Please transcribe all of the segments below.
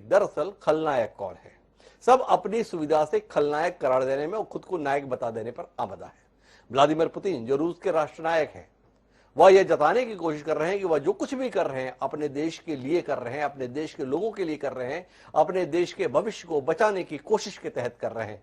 दरअसल खलनायक कौन है। सब अपनी सुविधा से खलनायक करार देने में और खुद को नायक बता देने पर आमदा है। व्लादिमीर पुतिन जो रूस के राष्ट्रनायक हैं, वह यह जताने की कोशिश कर रहे हैं कि वह जो कुछ भी कर रहे हैं अपने देश के लिए कर रहे हैं, अपने देश के लोगों के लिए कर रहे हैं, अपने देश के भविष्य को बचाने की कोशिश के तहत कर रहे हैं।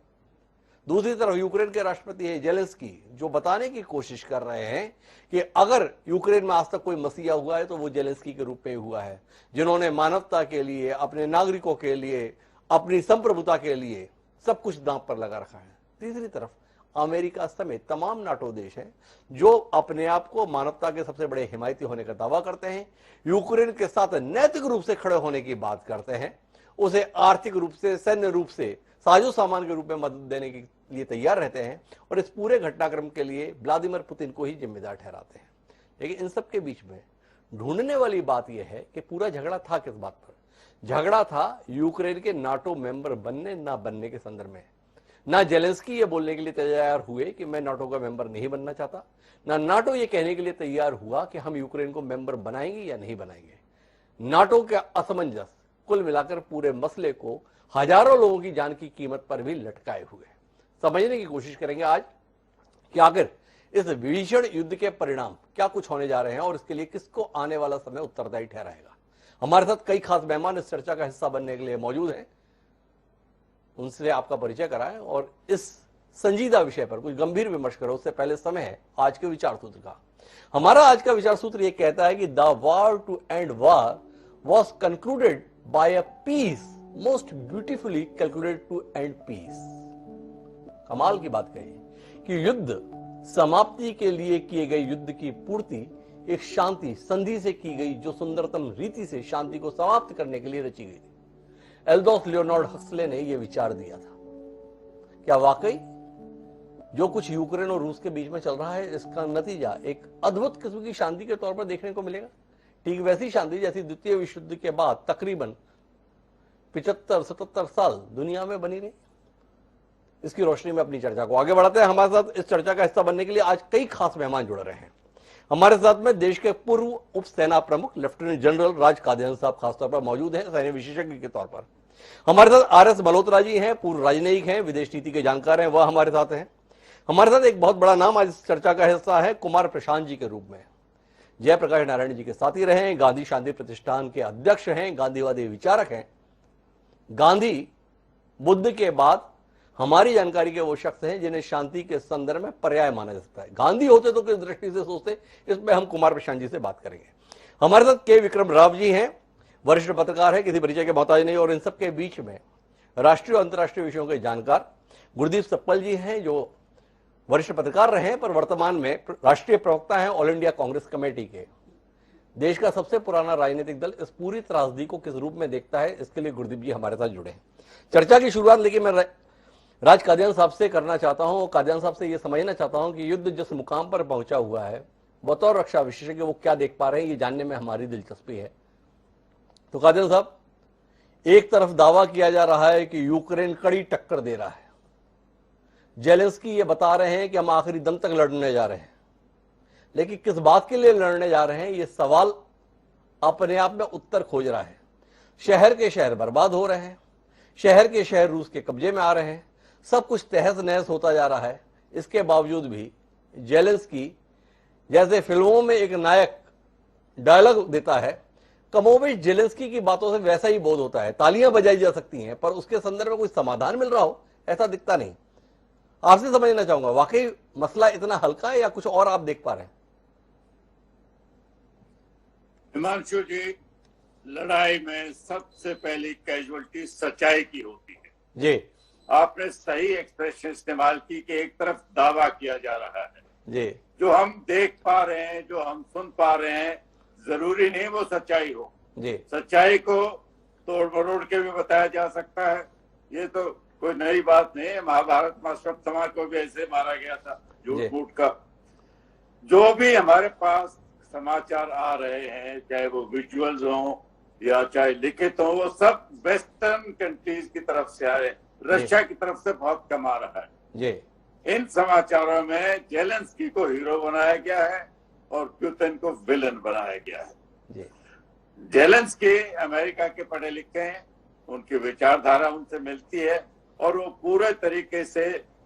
दूसरी तरफ यूक्रेन के राष्ट्रपति जेलेंस्की जो बताने की कोशिश कर रहे हैं कि अगर यूक्रेन में आज तक कोई मसीहा हुआ है तो वो जेलेंस्की के रूप में हुआ है, जिन्होंने मानवता के लिए, अपने नागरिकों के लिए, अपनी संप्रभुता के लिए सब कुछ दांव पर लगा रखा है। तीसरी तरफ अमेरिका समेत तमाम नाटो देश हैं जो अपने आप को मानवता के सबसे बड़े हिमायती होने का दावा करते हैं, यूक्रेन के साथ नैतिक रूप से खड़े होने की बात करते हैं, उसे आर्थिक रूप से, सैन्य रूप से, साजो सामान के रूप में मदद देने के लिए तैयार रहते हैं और इस पूरे घटनाक्रम के लिए व्लादिमीर पुतिन को ही जिम्मेदार ठहराते हैं। लेकिन इन सब के बीच में ढूंढने वाली बात यह है कि पूरा झगड़ा था किस बात पर। झगड़ा था यूक्रेन के नाटो मेंबर बनने ना बनने के संदर्भ में। ना जेलेंस्की ये बोलने के लिए तैयार हुए कि मैं नाटो का मेंबर नहीं बनना चाहता, ना नाटो ये कहने के लिए तैयार हुआ कि हम यूक्रेन को मेंबर बनाएंगे या नहीं बनाएंगे। नाटो के असमंजस कुल मिलाकर पूरे मसले को हजारों लोगों की जान की कीमत पर भी लटकाए हुए। समझने की कोशिश करेंगे आज कि आखिर इस भीषण युद्ध के परिणाम क्या कुछ होने जा रहे हैं और इसके लिए किसको आने वाला समय उत्तरदायी ठहराएगा। हमारे साथ कई खास मेहमान इस चर्चा का हिस्सा बनने के लिए मौजूद हैं, उनसे आपका परिचय कराएं और इस संजीदा विषय पर कुछ गंभीर विमर्श करो। उससे पहले समय है आज के विचार सूत्र का। हमारा आज का विचार सूत्र यह कहता है कि the war to end war was concluded by a peace most beautifully calculated to end peace. कमाल की बात कही कि युद्ध समाप्ति के लिए किए गए युद्ध की पूर्ति एक शांति संधि से की गई, जो सुंदरतम रीति से शांति को समाप्त करने के लिए रची गई थी। एल्दोस लियोनार्ड हक्सले ने यह विचार दिया था। क्या वाकई जो कुछ यूक्रेन और रूस के बीच में चल रहा है, इसका नतीजा एक अद्भुत किस्म की शांति के तौर पर देखने को मिलेगा? ठीक वैसी शांति जैसी द्वितीय विश्व युद्ध के बाद तकरीबन 75-77 साल दुनिया में बनी रही। इसकी रोशनी में अपनी चर्चा को आगे बढ़ाते हैं। हमारे साथ इस चर्चा का हिस्सा बनने के लिए आज कई खास मेहमान जुड़ रहे हैं। हमारे साथ में देश के पूर्व उप सेना प्रमुख लेफ्टिनेंट जनरल राज कादियान साहब खासतौर पर मौजूद हैं, सैन्य विशेषज्ञ के तौर पर। हमारे साथ आर.एस. मल्होत्रा जी हैं, पूर्व राजनयिक हैं, विदेश नीति के जानकार हैं, वह हमारे साथ हैं। हमारे साथ एक बहुत बड़ा नाम आज इस चर्चा का हिस्सा है कुमार प्रशांत जी के रूप में। जयप्रकाश नारायण जी के साथी रहे हैं, गांधी शांति प्रतिष्ठान के अध्यक्ष हैं, गांधीवादी विचारक हैं। गांधी बुद्ध के बाद हमारी जानकारी के वो शख्स हैं जिन्हें शांति के संदर्भ में पर्याय माना जा सकता है। गांधी होते तो किस दृष्टि से सोचते, इसमें हम कुमार प्रशांत जी से बात करेंगे। हमारे साथ के विक्रम राव जी हैं, वरिष्ठ पत्रकार हैं, किसी परिचय के मोहताज नहीं, और इन सब के बीच में राष्ट्रीय और अंतर्राष्ट्रीय विषयों के जानकार गुरदीप सप्पल जी हैं, जो वरिष्ठ पत्रकार रहे हैं पर वर्तमान में राष्ट्रीय प्रवक्ता हैं ऑल इंडिया कांग्रेस कमेटी के। देश का सबसे पुराना राजनीतिक दल इस पूरी त्रासदी को किस रूप में देखता है, इसके लिए गुरदीप जी हमारे साथ जुड़े हैं। चर्चा की शुरुआत लेकिन मैं राज कादियान साहब से करना चाहता हूं। कादियान साहब से यह समझना चाहता हूं कि युद्ध जिस मुकाम पर पहुंचा हुआ है, बतौर रक्षा विशेषज्ञ वो क्या देख पा रहे हैं, ये जानने में हमारी दिलचस्पी है। तो कादियान साहब, एक तरफ दावा किया जा रहा है कि यूक्रेन कड़ी टक्कर दे रहा है, जेलेंस्की ये बता रहे हैं कि हम आखिरी दम तक लड़ने जा रहे हैं, लेकिन किस बात के लिए लड़ने जा रहे हैं, ये सवाल अपने आप में उत्तर खोज रहा है। शहर के शहर बर्बाद हो रहे हैं, शहर के शहर रूस के कब्जे में आ रहे हैं, सब कुछ तहस नहस होता जा रहा है। इसके बावजूद भी जेलेंस्की जैसे फिल्मों में एक नायक डायलॉग देता है, कमोबेश जेलेंस्की की बातों से वैसा ही बोध होता है। तालियां बजाई जा सकती हैं पर उसके संदर्भ में कोई समाधान मिल रहा हो ऐसा दिखता नहीं। आपसे समझना चाहूंगा, वाकई मसला इतना हल्का है या कुछ और आप देख पा रहे हैं? हिमांशु जी, लड़ाई में सबसे पहली कैजुअलिटी सच्चाई की होती है जी। आपने सही एक्सप्रेशन इस्तेमाल की कि एक तरफ दावा किया जा रहा है जी, जो हम देख पा रहे हैं, जो हम सुन पा रहे हैं, जरूरी नहीं वो सच्चाई हो जी। सच्चाई को तोड़ मरोड़ के भी बताया जा सकता है, ये तो कोई नई बात नहीं है। महाभारत में अश्वत्थ समाज को भी ऐसे मारा गया था, झूठ मूठ का। जो भी हमारे पास समाचार आ रहे हैं, चाहे वो विजुअल्स हो या चाहे लिखित हो, वो सब वेस्टर्न कंट्रीज की तरफ से आ रहे हैं, रशिया की तरफ से बहुत कम आ रहा है जी। इन समाचारों में जेलेंस्की को हीरो बनाया गया है और पुतिन को विलन बनाया गया है। जी। जेलेंस्की अमेरिका के पढ़े लिखे हैं, उनकी विचारधारा उनसे मिलती है और वो पूरे तरीके से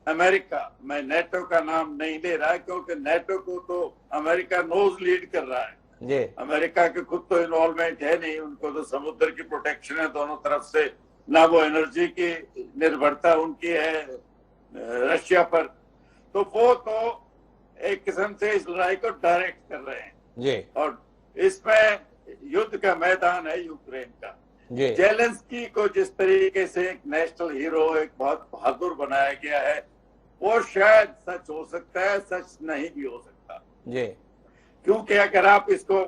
अमेरिका, मैं नेटो का नाम नहीं ले रहा क्योंकि नेटो को तो अमेरिका नोज लीड कर रहा है। अमेरिका के खुद तो इन्वॉल्वमेंट है नहीं, उनको तो समुद्र की प्रोटेक्शन है दोनों तरफ से, ना वो एनर्जी की निर्भरता उनकी है रशिया पर। तो वो तो एक किस्म से इस लड़ाई को डायरेक्ट कर रहे हैं और इसमें युद्ध का मैदान है यूक्रेन का। जेलेंस्की को जिस तरीके से एक नेशनल हीरो, एक बहुत बहादुर बनाया गया है, वो शायद सच हो सकता है, सच नहीं भी हो सकता। क्योंकि अगर आप इसको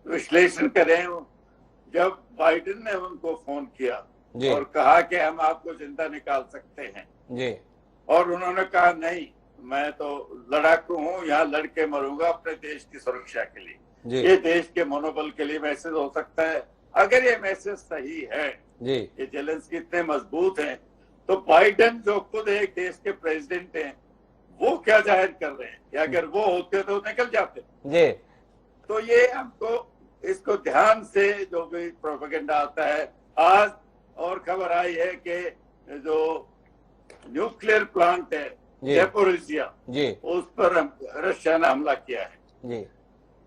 विश्लेषण करें, जब बाइडेन ने उनको फोन किया और कहा कि हम आपको जिंदा निकाल सकते हैं और उन्होंने कहा नहीं, मैं तो लड़ाकू हूँ, यहाँ लड़के मरूंगा अपने देश की सुरक्षा के लिए, ये देश के मनोबल के लिए मैसेज हो सकता है। अगर ये मैसेज सही है कि जेलेंस्की इतने मजबूत हैं, तो बाइडेन जो खुद एक देश के प्रेसिडेंट हैं, वो क्या जाहिर कर रहे हैं कि अगर वो होते तो निकल जाते। तो ये हमको इसको ध्यान से, जो भी प्रोपेगेंडा आता है, आज और खबर आई है कि जो न्यूक्लियर प्लांट है ज़ैपोरिज़िया, उस पर रशिया ने हमला किया है।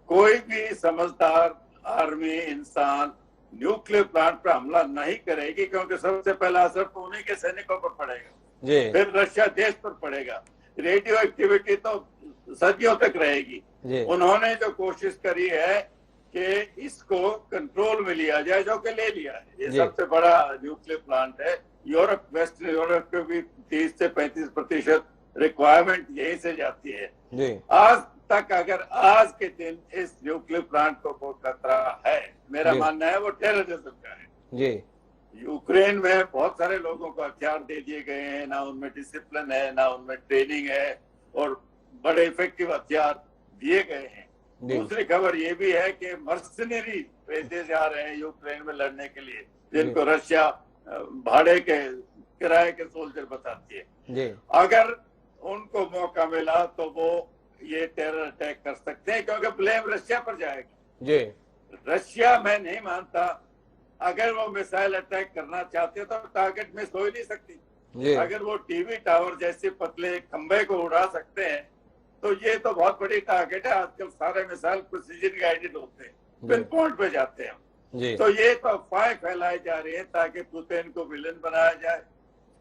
कोई भी समझदार आर्मी इंसान न्यूक्लियर प्लांट पर हमला नहीं करेगी क्योंकि सबसे पहला असर तो उन्हीं के सैनिकों पर पड़ेगा, फिर रशिया देश पर पड़ेगा। रेडियो एक्टिविटी तो सदियों तक रहेगी। उन्होंने जो कोशिश करी है कि इसको कंट्रोल में लिया जाए, जो कि ले लिया है। ये सबसे बड़ा न्यूक्लियर प्लांट है यूरोप, वेस्टर्न यूरोप के भी 30 से 35% रिक्वायरमेंट यहीं से जाती है। आज तक अगर आज के दिन इस न्यूक्लियर प्लांट को कोई खतरा है, मेरा मानना है वो टेररिज्म का है। यूक्रेन में बहुत सारे लोगों को हथियार दे दिए गए हैं, ना उनमें डिसिप्लिन है, ना उनमें ट्रेनिंग है, और बड़े इफेक्टिव हथियार दिए गए हैं। दूसरी खबर ये भी है कि मर्सनरी भेजे जा रहे हैं यूक्रेन में लड़ने के लिए, जिनको रशिया भाड़े के किराए के सोल्जर बताती है। अगर उनको मौका मिला तो वो ये टेरर अटैक कर सकते हैं, क्योंकि ब्लेम रशिया पर जाएगा। रशिया, मैं नहीं मानता, अगर वो मिसाइल अटैक करना चाहते तो टारगेट मिस हो ही नहीं सकती। अगर वो टीवी टावर जैसे पतले खंबे को उड़ा सकते हैं तो ये तो बहुत बड़ी टारगेट है। आजकल सारे मिसाइल प्रिसीजन गाइडेड होते हैं, पिन पॉइंट पे जाते हैं। तो ये तो अफवाहें फैलाई जा रही है ताकि पुतिन को विलन बनाया जाए।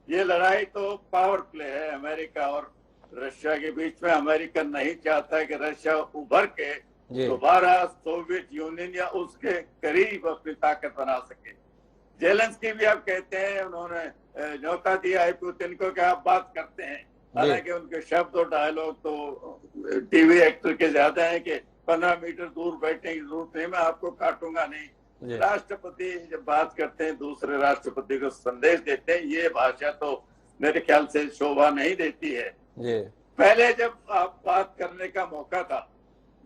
ये लड़ाई तो पावर प्ले है अमेरिका और रशिया के बीच में। अमेरिका नहीं चाहता है कि रशिया उभर के दोबारा सोवियत यूनियन या उसके करीब अपनी ताकत बना सके। जेलेंस्की भी अब कहते हैं, उन्होंने न्योता दिया है पुतिन को कि आप बात करते हैं, हालांकि उनके शब्द और डायलॉग तो टीवी एक्टर के ज्यादा है कि 15 मीटर दूर बैठने की जरूरत नहीं, मैं आपको काटूंगा नहीं। राष्ट्रपति जब बात करते हैं, दूसरे राष्ट्रपति को संदेश देते हैं, ये भाषा तो मेरे ख्याल से शोभा नहीं देती है। पहले जब आप बात करने का मौका था,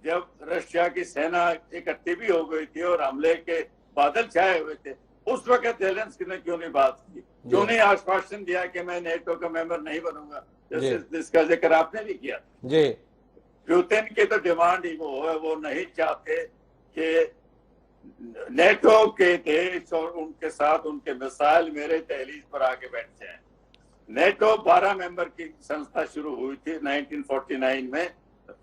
जब रशिया की सेना इकट्ठी भी हो गई थी और हमले के बादल छाए हुए थे, उस वक्त जेलेंस्की ने क्यों नहीं बात की, क्यों नहीं आश्वासन दिया कि मैं नेटो का मेंबर नहीं बनूंगा, जिसका जिक्र आपने भी किया। पुतिन की तो डिमांड ही वो है, वो नहीं चाहते कि नेटो के देश और उनके साथ उनके मिसाइल मेरे दहलीज पर आके बैठ जाए। नेटो 12 मेंबर की संस्था शुरू हुई थी 1949 में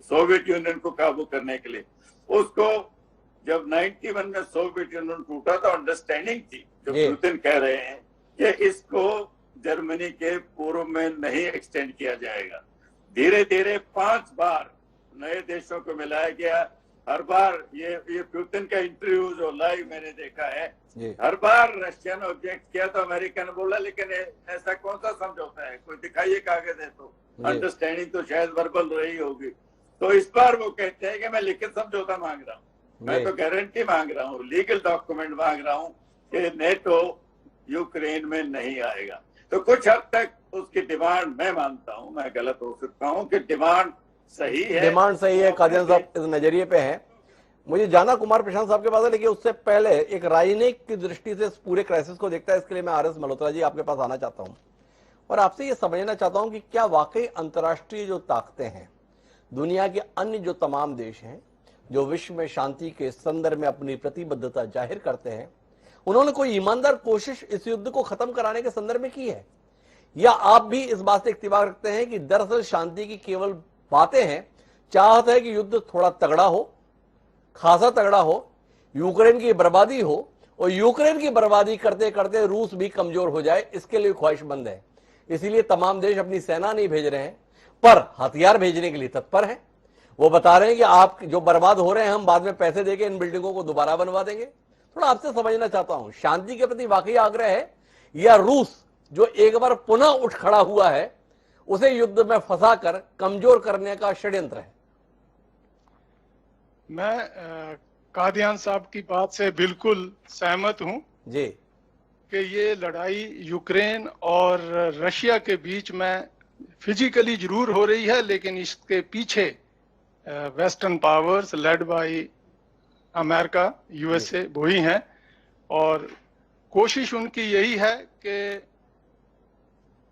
सोवियत यूनियन को काबू करने के लिए। उसको जब 91 में सोवियत यूनियन टूटा तो अंडरस्टैंडिंग थी, जो पुतिन कह रहे हैं कि इसको जर्मनी के पूर्व में नहीं एक्सटेंड किया जाएगा। धीरे धीरे 5 बार नए देशों को मिलाया गया। हर बार ये पुतिन का इंटरव्यू जो लाइव मैंने देखा है, हर बार रशिया ने ऑब्जेक्ट किया तो अमेरिका ने बोला लेकिन ऐसा कौन सा समझौता है, कोई दिखाइए कागज है तो। अंडरस्टैंडिंग तो शायद वर्बल रही होगी। तो इस बार वो कहते हैं कि मैं लिखित समझौता मांग रहा हूँ, मैं तो गारंटी मांग रहा हूँ, लीगल डॉक्यूमेंट मांग रहा हूँ कि नेटो यूक्रेन में नहीं आएगा। तो कुछ हद तक उसकी डिमांड मैं मानता हूँ, मैं गलत हो सकता हूँ कि डिमांड सही है। डिमांड सही है, कादियान साहब इस नजरिए पे है। मुझे जाना कुमार प्रशांत साहब के पास है, लेकिन उससे पहले एक राजनीतिक की दृष्टि से इस पूरे क्राइसिस को देखता है, इसके लिए मैं आर एस मल्होत्रा जी आपके पास आना चाहता हूँ और आपसे ये समझना चाहता हूँ कि क्या वाकई अंतर्राष्ट्रीय जो ताकतें हैं, दुनिया के अन्य जो तमाम देश हैं जो विश्व में शांति के संदर्भ में अपनी प्रतिबद्धता जाहिर करते हैं, उन्होंने कोई ईमानदार कोशिश इस युद्ध को खत्म कराने के संदर्भ में की है? या आप भी इस बात से इत्तेफाक रखते हैं कि दरअसल शांति की केवल बातें हैं, चाहत है कि युद्ध थोड़ा तगड़ा हो, खासा तगड़ा हो, यूक्रेन की बर्बादी हो, और यूक्रेन की बर्बादी करते करते रूस भी कमजोर हो जाए, इसके लिए ख्वाहिशमंद है। इसीलिए तमाम देश अपनी सेना नहीं भेज रहे हैं, पर हथियार भेजने के लिए तत्पर हैं। वो बता रहे हैं कि आप जो बर्बाद हो रहे हैं, हम बाद में पैसे देके इन बिल्डिंगों को दोबारा बनवा देंगे। थोड़ा आपसे समझना चाहता हूं, शांति के प्रति वाकई आग्रह है, या रूस जो एक बार पुनः उठ खड़ा हुआ है उसे युद्ध में फंसाकर कमजोर करने का षड्यंत्र है? मैं कादियान साहब की बात से बिल्कुल सहमत हूं जी कि ये लड़ाई यूक्रेन और रशिया के बीच में फिजिकली जरूर हो रही है, लेकिन इसके पीछे western powers led by America, USA वो ही हैं, और कोशिश उनकी यही है कि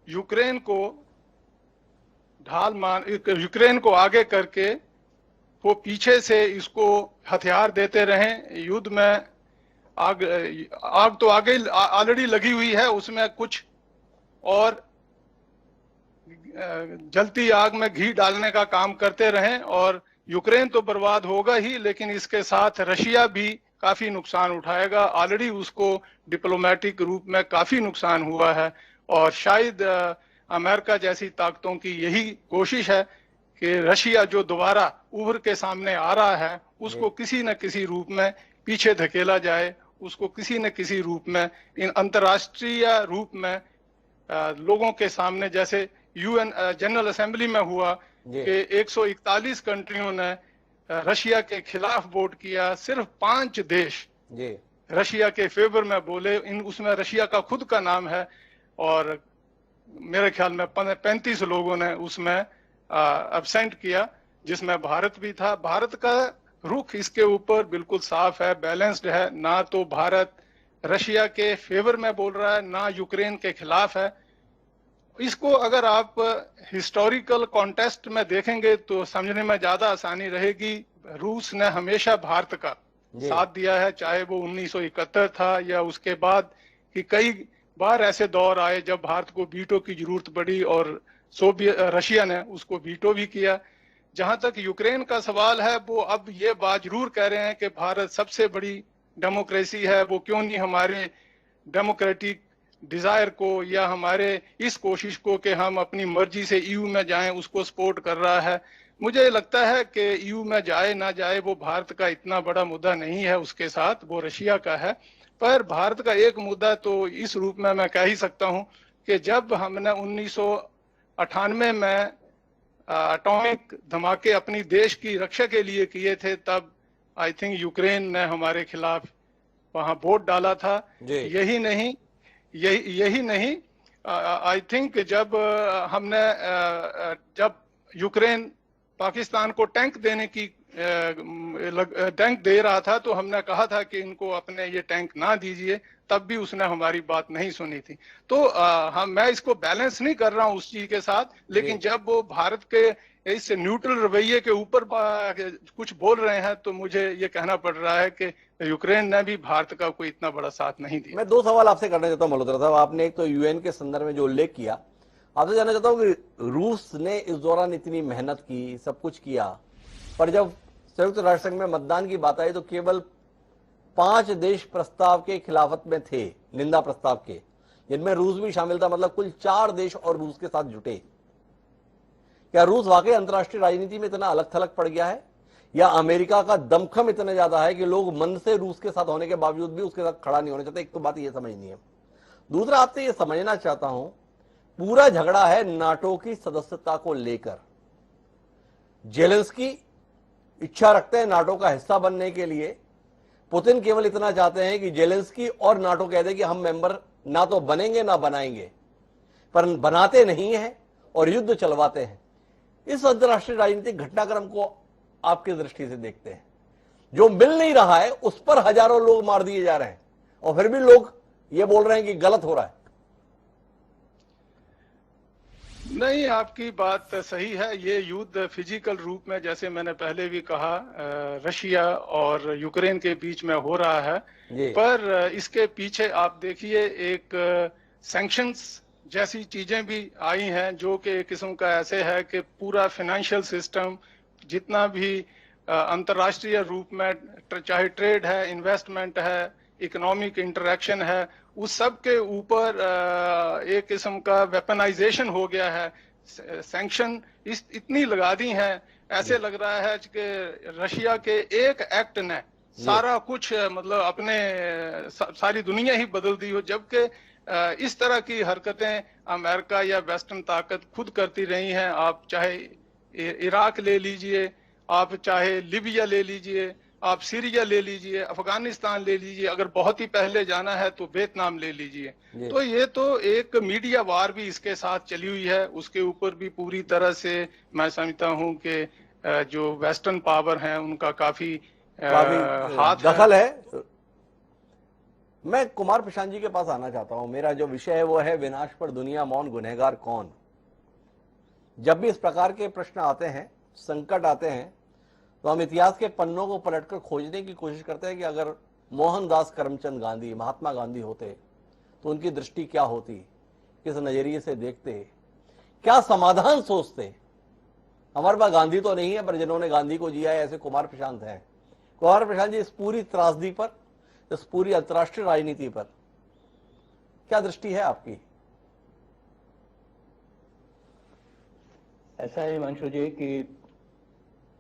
यूक्रेन को आगे करके वो पीछे से इसको हथियार देते रहें। युद्ध में आग तो आगे ऑलरेडी लगी हुई है, उसमें कुछ और जलती आग में घी डालने का काम करते रहें, और यूक्रेन तो बर्बाद होगा ही, लेकिन इसके साथ रशिया भी काफी नुकसान उठाएगा। ऑलरेडी उसको डिप्लोमेटिक रूप में काफी नुकसान हुआ है, और शायद अमेरिका जैसी ताकतों की यही कोशिश है कि रशिया जो दोबारा उभर के सामने आ रहा है उसको किसी न किसी रूप में पीछे धकेला जाए, उसको किसी न किसी रूप में इन अंतर्राष्ट्रीय रूप में लोगों के सामने, जैसे यूएन जनरल असेंबली में हुआ कि 141 कंट्रियों ने रशिया के खिलाफ वोट किया, सिर्फ 5 देश रशिया के फेवर में बोले, उसमें रशिया का खुद का नाम है, और मेरे ख्याल में 35 लोगों ने उसमें एब्सेंट किया, जिसमें भारत भी था। भारत का रुख इसके ऊपर बिल्कुल साफ है, बैलेंस्ड है, ना तो भारत रशिया के फेवर में बोल रहा है, ना यूक्रेन के खिलाफ है। इसको अगर आप हिस्टोरिकल कॉन्टेक्स्ट में देखेंगे तो समझने में ज्यादा आसानी रहेगी। रूस ने हमेशा भारत का साथ दिया है, चाहे वो 1971 था या उसके बाद कि कई बार ऐसे दौर आए जब भारत को वीटो की जरूरत पड़ी, और रशिया ने उसको वीटो भी किया। जहां तक यूक्रेन का सवाल है, वो अब ये बात जरूर कह रहे हैं कि भारत सबसे बड़ी डेमोक्रेसी है, वो क्यों नहीं हमारे डेमोक्रेटिक डिजायर को या हमारे इस कोशिश को कि हम अपनी मर्जी से ईयू में जाएं उसको सपोर्ट कर रहा है। मुझे लगता है कि ईयू में जाए ना जाए वो भारत का इतना बड़ा मुद्दा नहीं है उसके साथ, वो रशिया का है। पर भारत का एक मुद्दा तो इस रूप में मैं कह ही सकता हूं कि जब हमने 1998 में एटॉमिक धमाके अपनी देश की रक्षा के लिए किए थे, तब आई थिंक यूक्रेन ने हमारे खिलाफ वहां वोट डाला था। यही नहीं आई थिंक जब हमने जब यूक्रेन पाकिस्तान को टैंक देने की टैंक दे रहा था, तो हमने कहा था कि इनको अपने ये टैंक ना दीजिए, तब भी उसने हमारी बात नहीं सुनी थी। तो मैं इसको बैलेंस नहीं कर रहा हूं उस चीज के साथ, लेकिन जब वो भारत के इस न्यूट्रल रवैये के ऊपर कुछ बोल रहे हैं तो मुझे ये कहना पड़ रहा है कि यूक्रेन ने भी भारत का कोई इतना बड़ा साथ नहीं दिया। मैं 2 सवाल आपसे करना चाहता हूं मल्होत्रा साहब। आपने एक तो यूएन के संदर्भ में जो उल्लेख किया, आपसे जानना चाहता हूं कि रूस ने इस दौरान इतनी मेहनत की, सब कुछ किया, पर जब संयुक्त राष्ट्र संघ में मतदान की बात आई तो केवल 5 देश प्रस्ताव के खिलाफत में थे, निंदा प्रस्ताव के, जिनमें रूस भी शामिल था। मतलब कुल 4 देश और रूस के साथ जुटे। क्या रूस वाकई अंतर्राष्ट्रीय राजनीति में इतना अलग थलग पड़ गया है, या अमेरिका का दमखम इतना ज्यादा है कि लोग मन से रूस के साथ होने के बावजूद भी उसके साथ खड़ा नहीं होना चाहते? एक तो बात ये समझनी है। दूसरा, आपसे ये समझना चाहता हूं, पूरा झगड़ा है नाटो की सदस्यता को लेकर। जेलेंस्की इच्छा रखते हैं नाटो का हिस्सा बनने के लिए, पुतिन केवल इतना चाहते हैं कि जेलेंस्की और नाटो कह दे कि हम मेंबर ना तो बनेंगे ना बनाएंगे, पर बनाते नहीं है और युद्ध चलवाते हैं। इस अंतर्राष्ट्रीय राजनीतिक घटनाक्रम को आपकी दृष्टि से देखते हैं, जो मिल नहीं रहा है उस पर हजारों लोग मार दिए जा रहे हैं, और फिर भी लोग ये बोल रहे हैं कि गलत हो रहा है। नहीं, आपकी बात सही है। ये युद्ध फिजिकल रूप में, जैसे मैंने पहले भी कहा, रशिया और यूक्रेन के बीच में हो रहा है, पर इसके पीछे आप देखिए एक सैंक्शंस जैसी चीजें भी आई हैं, जो कि एक किस्म का ऐसे है कि पूरा फाइनेंशियल सिस्टम जितना भी अंतर्राष्ट्रीय रूप में, चाहे ट्रेड है, इन्वेस्टमेंट है, इकोनॉमिक इंटरेक्शन है, उस सब के ऊपर एक किस्म का वेपनाइजेशन हो गया है। सैंक्शन इतनी लगा दी हैं, ऐसे लग रहा है कि रशिया के एक एक्ट ने सारा कुछ मतलब अपने सारी दुनिया ही बदल दी हो, जबकि इस तरह की हरकतें अमेरिका या वेस्टर्न ताकत खुद करती रही हैं। आप चाहे इराक ले लीजिए, आप चाहे लिबिया ले लीजिए, आप सीरिया ले लीजिए, अफगानिस्तान ले लीजिए, अगर बहुत ही पहले जाना है तो वियतनाम ले लीजिए। तो ये तो एक मीडिया वार भी इसके साथ चली हुई है। उसके ऊपर भी पूरी तरह से मैं समझता हूं कि जो वेस्टर्न पावर है उनका काफी हाथ दखल है। मैं कुमार प्रशांत जी के पास आना चाहता हूं। मेरा जो विषय है वो है विनाश पर दुनिया मौन, गुनहगार कौन। जब भी इस प्रकार के प्रश्न आते हैं, संकट आते हैं, तो हम इतिहास के पन्नों को पलटकर खोजने की कोशिश करते हैं कि अगर मोहनदास करमचंद गांधी, महात्मा गांधी होते तो उनकी दृष्टि क्या होती, किस नजरिए से देखते, क्या समाधान सोचते। हमारे पास गांधी तो नहीं है, पर जिन्होंने गांधी को जिया है ऐसे कुमार प्रशांत हैं। कुमार प्रशांत जी, इस पूरी त्रासदी पर, इस पूरी अंतर्राष्ट्रीय राजनीति पर क्या दृष्टि है आपकी? ऐसा है हिमांशु जी कि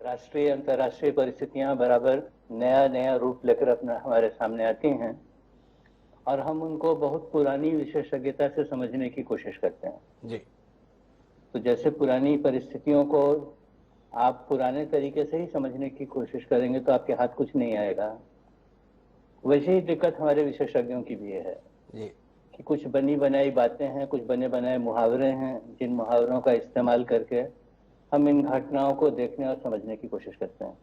राष्ट्रीय अंतर्राष्ट्रीय परिस्थितियां बराबर नया नया रूप लेकर अपना हमारे सामने आती हैं और हम उनको बहुत पुरानी विशेषज्ञता से समझने की कोशिश करते हैं जी। तो जैसे पुरानी परिस्थितियों को आप पुराने तरीके से ही समझने की कोशिश करेंगे तो आपके हाथ कुछ नहीं आएगा। वैसे ही दिक्कत हमारे विशेषज्ञों की भी है जी। कि कुछ बनी बनाई बातें हैं, कुछ बने बनाए मुहावरे हैं, जिन मुहावरों का इस्तेमाल करके हम इन घटनाओं को देखने और समझने की कोशिश करते हैं।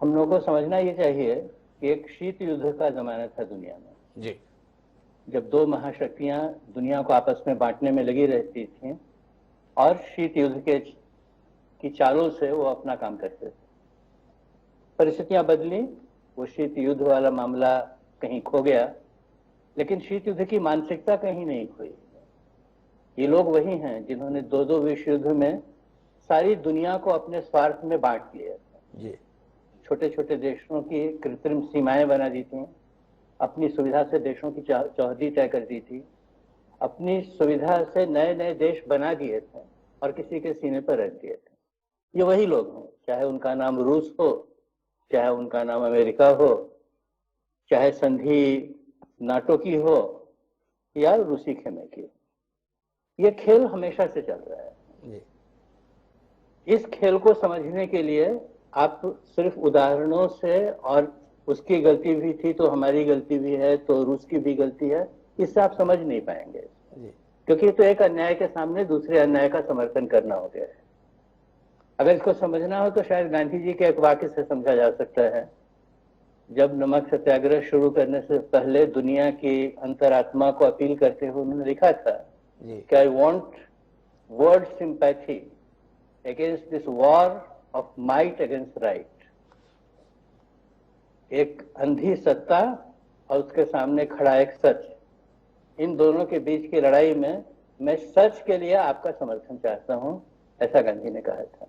हम लोगों को समझना ये चाहिए कि एक शीत युद्ध का जमाना था दुनिया में जी। जब दो महाशक्तियां दुनिया को आपस में बांटने में लगी रहती थी और शीत युद्ध की चालों से वो अपना काम करते थे। परिस्थितियां बदली, वो शीत युद्ध वाला मामला कहीं खो गया, लेकिन शीत युद्ध की मानसिकता कहीं नहीं खोई। ये लोग वही हैं जिन्होंने दो विश्व युद्ध में सारी दुनिया को अपने स्वार्थ में बांट लिया। छोटे छोटे देशों की कृत्रिम सीमाएं बना दी थी, अपनी सुविधा से देशों की चौहदी तय कर दी थी, अपनी सुविधा से नए नए देश बना दिए थे और किसी के सीने पर रख दिए थे। ये वही लोग हैं, चाहे उनका नाम रूस हो, चाहे उनका नाम अमेरिका हो, चाहे संधि नाटो की हो या रूसी खेमे की। ये खेल हमेशा से चल रहा है। इस खेल को समझने के लिए आप सिर्फ उदाहरणों से, और उसकी गलती भी थी तो हमारी गलती भी है तो रूस की भी गलती है, इससे आप समझ नहीं पाएंगे, क्योंकि तो एक अन्याय के सामने दूसरे अन्याय का समर्थन करना हो गया है। अगर इसको समझना हो तो शायद गांधी जी के एक वाक्य से समझा जा सकता है। जब नमक सत्याग्रह शुरू करने से पहले दुनिया की अंतरात्मा को अपील करते हुए उन्होंने लिखा था कि I want world sympathy against this war of might against right. एक अंधी सत्ता और उसके सामने खड़ा एक सच, इन दोनों के बीच की लड़ाई में मैं सच के लिए आपका समर्थन चाहता हूं, ऐसा गांधी ने कहा था।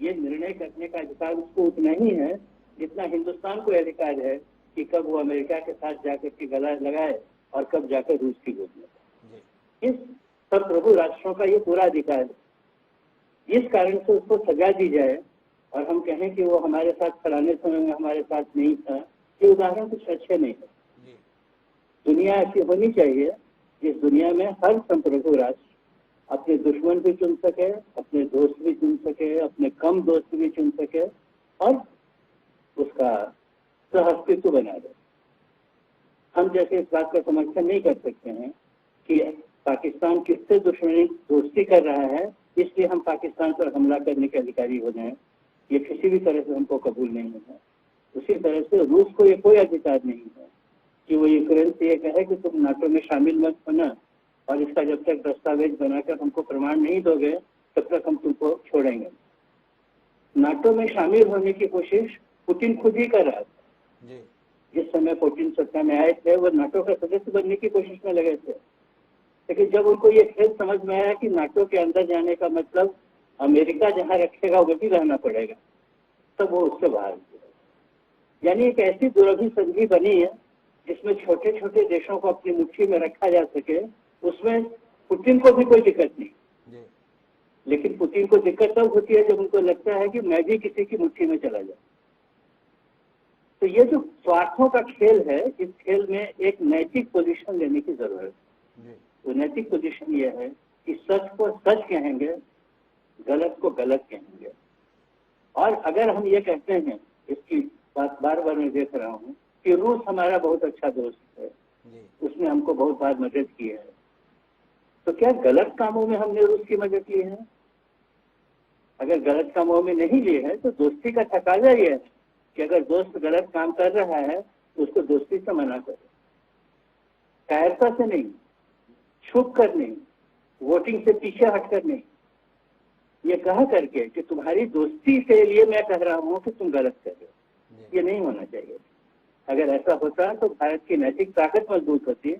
ये निर्णय करने का अधिकार उसको उतना ही है जितना हिंदुस्तान को अधिकार है कि कब वो अमेरिका के साथ जाकर के गला लगाए और कब जाकर रूस की गोद में। इस सब प्रभु राष्ट्रों का ये पूरा अधिकार है। इस कारण से उसको सजा दी जाए और हम कहें कि वो हमारे साथ फलाने समय में हमारे साथ नहीं था, ये उदाहरण कुछ अच्छे नहीं है। दुनिया ऐसी होनी चाहिए जिस दुनिया में हर संप्रभु राष्ट्र अपने दुश्मन भी चुन सके, अपने दोस्त भी चुन सके, अपने कम दोस्त भी चुन सके और उसका सहअस्तित्व बना दे। हम जैसे इस बात का समर्थन नहीं कर सकते हैं कि पाकिस्तान किससे दुश्मनी दोस्ती कर रहा है इसलिए हम पाकिस्तान पर हमला करने के अधिकारी हो जाएं। ये किसी भी तरह से हमको कबूल नहीं है। उसी तरह से रूस को ये कोई अधिकार नहीं है कि वो यूक्रेन से ये कहे कि तुम नाटो में शामिल मत होना, और इसका जब तक दस्तावेज बनाकर हमको प्रमाण नहीं दोगे तब तक हम तुमको छोड़ेंगे। नाटो में शामिल होने की कोशिश पुतिन खुद ही कर रहा था। जिस समय पुतिन सत्ता में आए थे वो नाटो का सदस्य बनने की कोशिश में लगे थे, लेकिन जब उनको ये खेल समझ में आया कि नाटो के अंदर जाने का मतलब अमेरिका जहां रखेगा वही रहना पड़ेगा, तब वो उससे बाहर हुए। यानी एक ऐसी दुरभी संधि बनी है जिसमें छोटे छोटे देशों को अपनी मुट्ठी में रखा जा सके। उसमें पुतिन को भी कोई दिक्कत नहीं, लेकिन पुतिन को दिक्कत तब होती है जब उनको लगता है कि मैं भी किसी की मुट्ठी में चला जाऊं। तो ये जो स्वार्थों का खेल है, इस खेल में एक नैतिक पोजीशन लेने की जरूरत है। तो नैतिक पोजीशन ये है कि सच को सच कहेंगे, गलत को गलत कहेंगे। और अगर हम ये कहते हैं, इसकी बात बार बार मैं देख रहा हूँ कि रूस हमारा बहुत अच्छा दोस्त है, उसने हमको बहुत बार मदद की है, तो क्या गलत कामों में हमने रूस की मदद ली है? अगर गलत कामों में नहीं ली है तो दोस्ती का तकाजा ये है कि अगर दोस्त गलत काम कर रहा है तो उसको दोस्ती से मना करो, कायरता से नहीं, छुप कर नहीं, वोटिंग से पीछे हटकर नहीं, ये कहा करके कि तुम्हारी दोस्ती के लिए मैं कह रहा हूँ कि तुम गलत कर रहे हो। ये नहीं होना चाहिए। अगर ऐसा होता तो भारत की नैतिक ताकत मजबूत होती।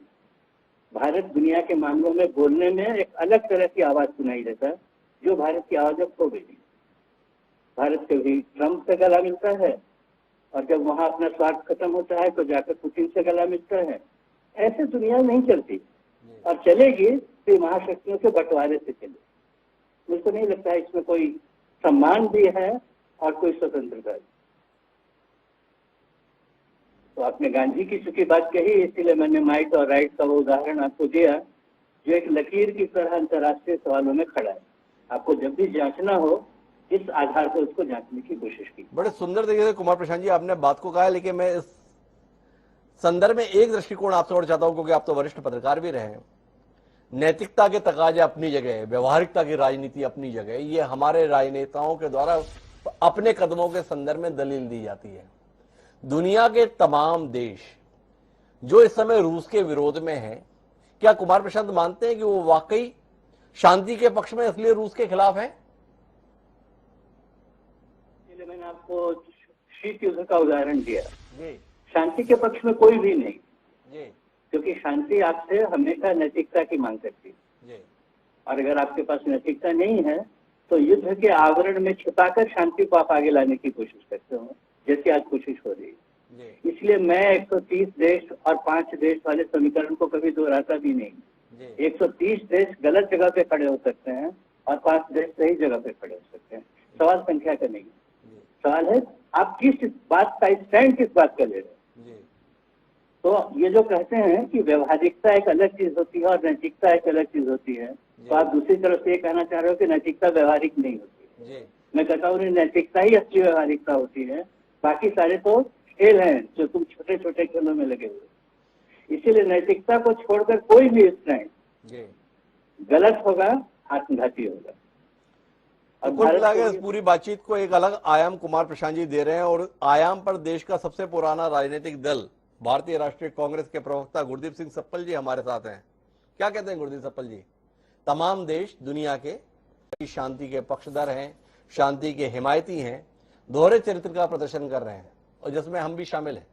भारत दुनिया के मामलों में बोलने में एक अलग तरह की आवाज सुनाई देता, जो भारत की आवाज अब खो गई। भारत कभी ट्रंप से गला मिलता है और जब वहां अपना स्वार्थ खत्म होता है तो जाकर पुतिन से गला मिलता है। ऐसे दुनिया नहीं चलती, और चलेगी तो महाशक्तियों के बंटवारे से चलेगी। मुझको नहीं लगता है इसमें कोई सम्मान भी है और कोई स्वतंत्रता भी। तो आपने गांधी की चूंकि बात कही, इसीलिए मैंने माइट और राइट का वो उदाहरण आपको दिया, जो एक लकीर की तरह अंतर्राष्ट्रीय सवालों में खड़ा है। आपको जब भी जांचना हो, इस आधार पर उसको जांचने की कोशिश की। बड़े सुंदर तरीके से कुमार प्रशांत जी आपने बात को कहा है, लेकिन मैं इस संदर्भ में एक दृष्टिकोण आपसे और चाहता हूं, क्योंकि आप तो वरिष्ठ पत्रकार भी रहे हैं। नैतिकता के तकाजे अपनी जगह, व्यवहारिकता की राजनीति अपनी जगह, ये हमारे राजनेताओं के द्वारा अपने कदमों के संदर्भ में दलील दी जाती है। दुनिया के तमाम देश जो इस समय रूस के विरोध में हैं, क्या कुमार प्रशांत मानते हैं कि वो वाकई शांति के पक्ष में इसलिए रूस के खिलाफ है? मैंने आपको शीत युद्ध का उदाहरण दिया। शांति के पक्ष में कोई भी नहीं, क्योंकि शांति आपसे हमेशा नैतिकता की मांग करती है। और अगर आपके पास नैतिकता नहीं है तो युद्ध के आवरण में छिपाकर शांति को आप आगे लाने की कोशिश करते हो, जैसी आज कोशिश हो रही है। इसलिए मैं 130 देश और 5 देश वाले समीकरण को कभी दोहराता भी नहीं। 130 देश गलत जगह पे खड़े हो सकते हैं और 5 देश सही जगह पे खड़े हो सकते हैं। सवाल संख्या का नहीं, सवाल है आप किस बात का स्टैंड किस बात का ले रहे हैं। तो ये जो कहते हैं कि व्यवहारिकता एक अलग चीज होती है और नैतिकता एक अलग चीज होती है, तो आप दूसरी तरफ से ये कहना चाह रहे हो कि नैतिकता व्यवहारिक नहीं होती है। मैं कहता हूँ नैतिकता ही असली व्यवहारिकता होती है, बाकी सारे तो खेल हैं जो तुम छोटे छोटे खेलों में लगे हुए। इसीलिए नैतिकता को छोड़कर कोई भी स्टैंड गलत होगा, आत्मघाती होगा। और कुल मिलाकर इस पूरी बातचीत को एक अलग आयाम कुमार प्रशांत जी दे रहे हैं, और आयाम पर देश का सबसे पुराना राजनीतिक दल भारतीय राष्ट्रीय कांग्रेस के प्रवक्ता गुरदीप सिंह सप्पल जी हमारे साथ हैं। क्या कहते हैं गुरदीप सप्पल जी? तमाम देश दुनिया के शांति के पक्षधर हैं, शांति के हिमायती हैं, दोहरे चरित्र का प्रदर्शन कर रहे हैं, और जिसमें हम भी शामिल हैं।